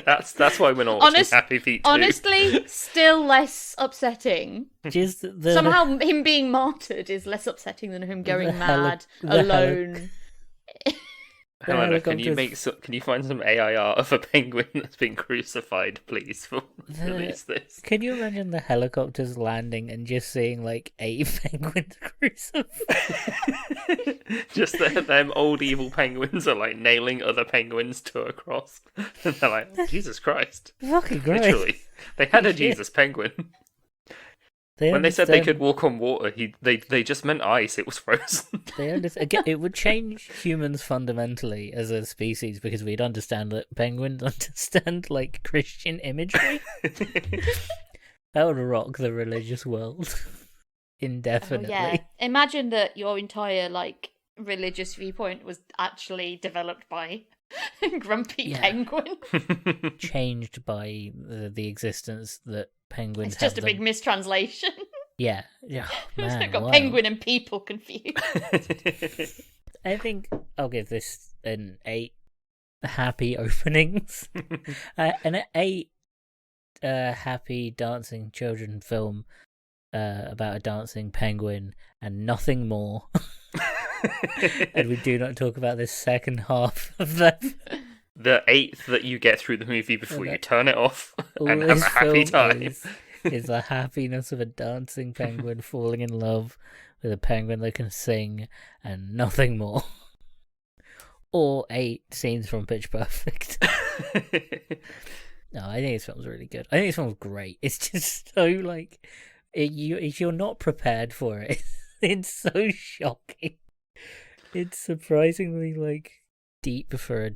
that's why we're not watching Happy Feet 2. Honestly, still less upsetting. Just the Somehow him being martyred is less upsetting than him going the mad, the alone. Helena, can you helicopters- can you find some AIR of a penguin that's been crucified, please, for release this? Can you imagine the helicopters landing and just seeing like 8 penguins crucified? Just them old evil penguins are like nailing other penguins to a cross. And they're like, Jesus Christ. Fucking great. Literally. They had a Shit. Jesus penguin. When they said they could walk on water, they just meant ice. It was frozen. They understand. Again, it would change humans fundamentally as a species because we'd understand that penguins understand like Christian imagery. That would rock the religious world indefinitely. Oh, yeah. Imagine that your entire like religious viewpoint was actually developed by grumpy Yeah. penguin. Changed by the existence that penguins It's just a have big them. mistranslation. Yeah. Man, Got wow. penguin and people confused. I think I'll give this an 8 happy openings. An 8 happy dancing children film about a dancing penguin and nothing more. And we do not talk about this second half of that. The 8th that you get through the movie before Okay. you turn it off All and have a this happy film time. is the happiness of a dancing penguin falling in love with a penguin that can sing and nothing more. Or 8 scenes from Pitch Perfect. No, I think this film's really good. I think this film's great. It's just so like, if you're not prepared for it, it's so shocking. It's surprisingly like deep for a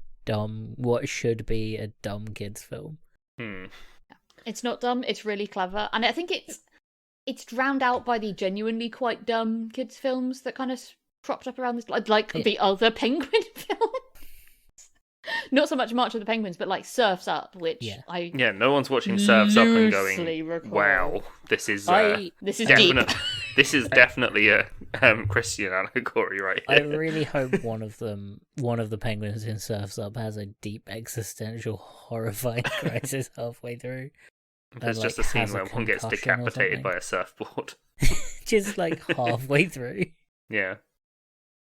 what should be a dumb kids film. It's not dumb, it's really clever. And I think it's drowned out by the genuinely quite dumb kids' films that kind of cropped up around this, like Yeah. the other penguin films. Not so much March of the Penguins, but like Surf's Up, which Yeah. I Yeah, no one's watching Surf's Up and going, loosely recall. wow, this is This is deep. this is definitely a Christian allegory right I here. really hope one of the penguins in Surf's Up has a deep existential, horrifying crisis halfway through. There's and, just like, a scene has a where one gets concussion or decapitated something. by a surfboard. Just like halfway through. Yeah.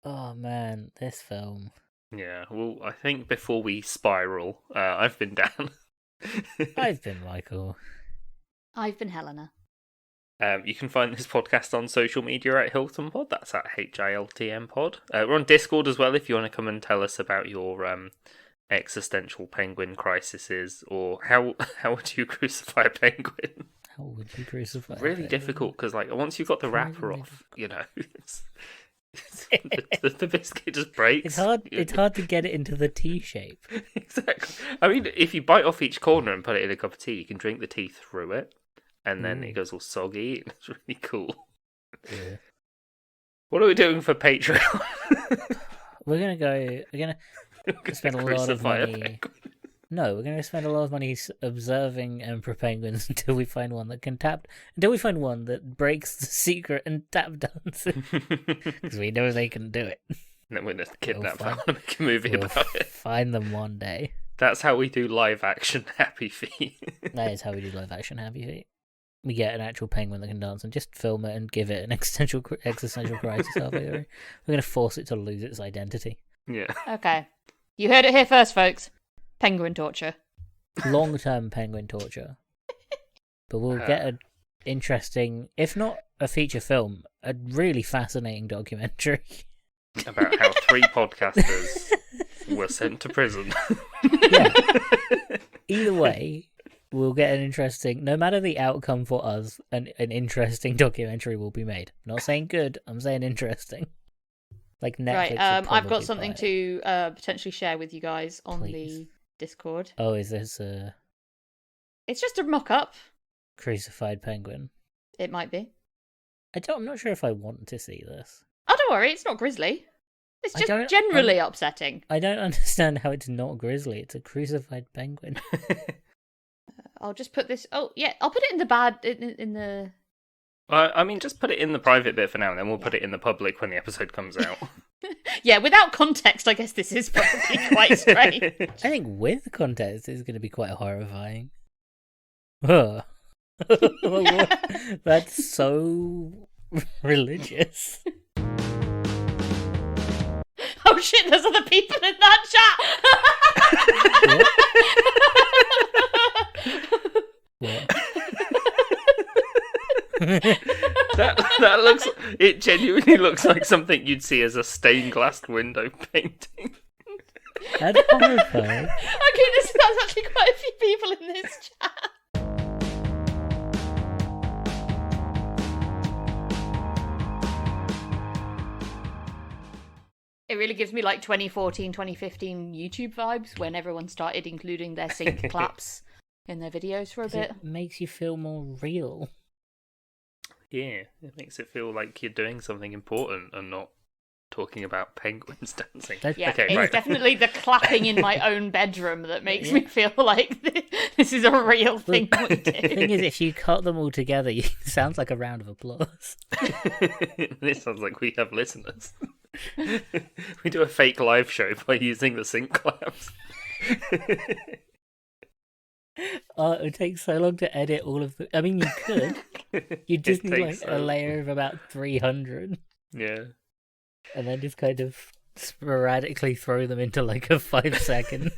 Oh man, this film. Yeah, well, I think before we spiral, I've been Dan. I've been Michael. I've been Helena. You can find this podcast on social media at Hilton Pod. That's at HILTM Pod. We're on Discord as well if you want to come and tell us about your existential penguin crises, or how would you crucify a penguin? How would you crucify? a Really penguin? difficult because like once you've got the wrapper Really off, you know, the biscuit just breaks. It's hard. It's hard to get it into the T shape. Exactly. I mean, if you bite off each corner and put it in a cup of tea, you can drink the tea through it, and then it goes all soggy. And it's really cool. Yeah. What are we doing for Patreon? We're gonna go. We're gonna spend a lot of Crucify a money. penguin. No, we're going to spend a lot of money observing emperor penguins until we find one that can tap. Until we find one that breaks the secret and tap dancing, because we know they can do it. And then we're going to kidnap We'll them and make a movie We'll about it. find them one day. That's how we do live action Happy Feet. That is how we do live action Happy Feet. We get an actual penguin that can dance and just film it and give it an existential crisis halfway through. We're going to force it to lose its identity. Yeah. Okay. You heard it here first, folks. Penguin torture. Long-term penguin torture. But we'll get a interesting, if not a feature film, a really fascinating documentary. About how 3 podcasters were sent to prison. Yeah. Either way, we'll get an interesting, no matter the outcome for us, an interesting documentary will be made. I'm not saying good, I'm saying interesting. Like Netflix. Right, would I've probably got something buy it. to potentially share with you guys on Please. the Discord. Oh, is this a It's just a mock-up. crucified penguin? It might be. I'm not sure if I want to see this. Oh, don't worry, it's not grisly. It's I just don't- generally upsetting. I don't understand how it's not grisly. It's a crucified penguin. I'll just put this. Oh, yeah, I'll put it in the bad in the. I mean, just put it in the private bit for now, and then we'll put it in the public when the episode comes out. Yeah, without context, I guess this is probably quite strange. I think with context, it's going to be quite horrifying. Huh. That's so religious. Oh shit! There's other people in that chat. What? That looks. It genuinely looks like something you'd see as a stained glass window painting. That's horrifying. Okay, that's actually quite a few people in this chat. It really gives me like 2014, 2015 YouTube vibes when everyone started including their sync claps in their videos for a bit. It makes you feel more real. Yeah, it makes it feel like you're doing something important and not talking about penguins dancing. Yeah, okay, it's right. definitely the clapping in my own bedroom that makes me feel like this is a real thing we do. The thing is, if you cut them all together, it sounds like a round of applause. This sounds like we have listeners. We do a fake live show by using the sync claps. Oh, it would take so long to edit all of the... I mean, you could. You just It need like takes so a long. layer of about 300, Yeah. and then just kind of sporadically throw them into like a 5-second.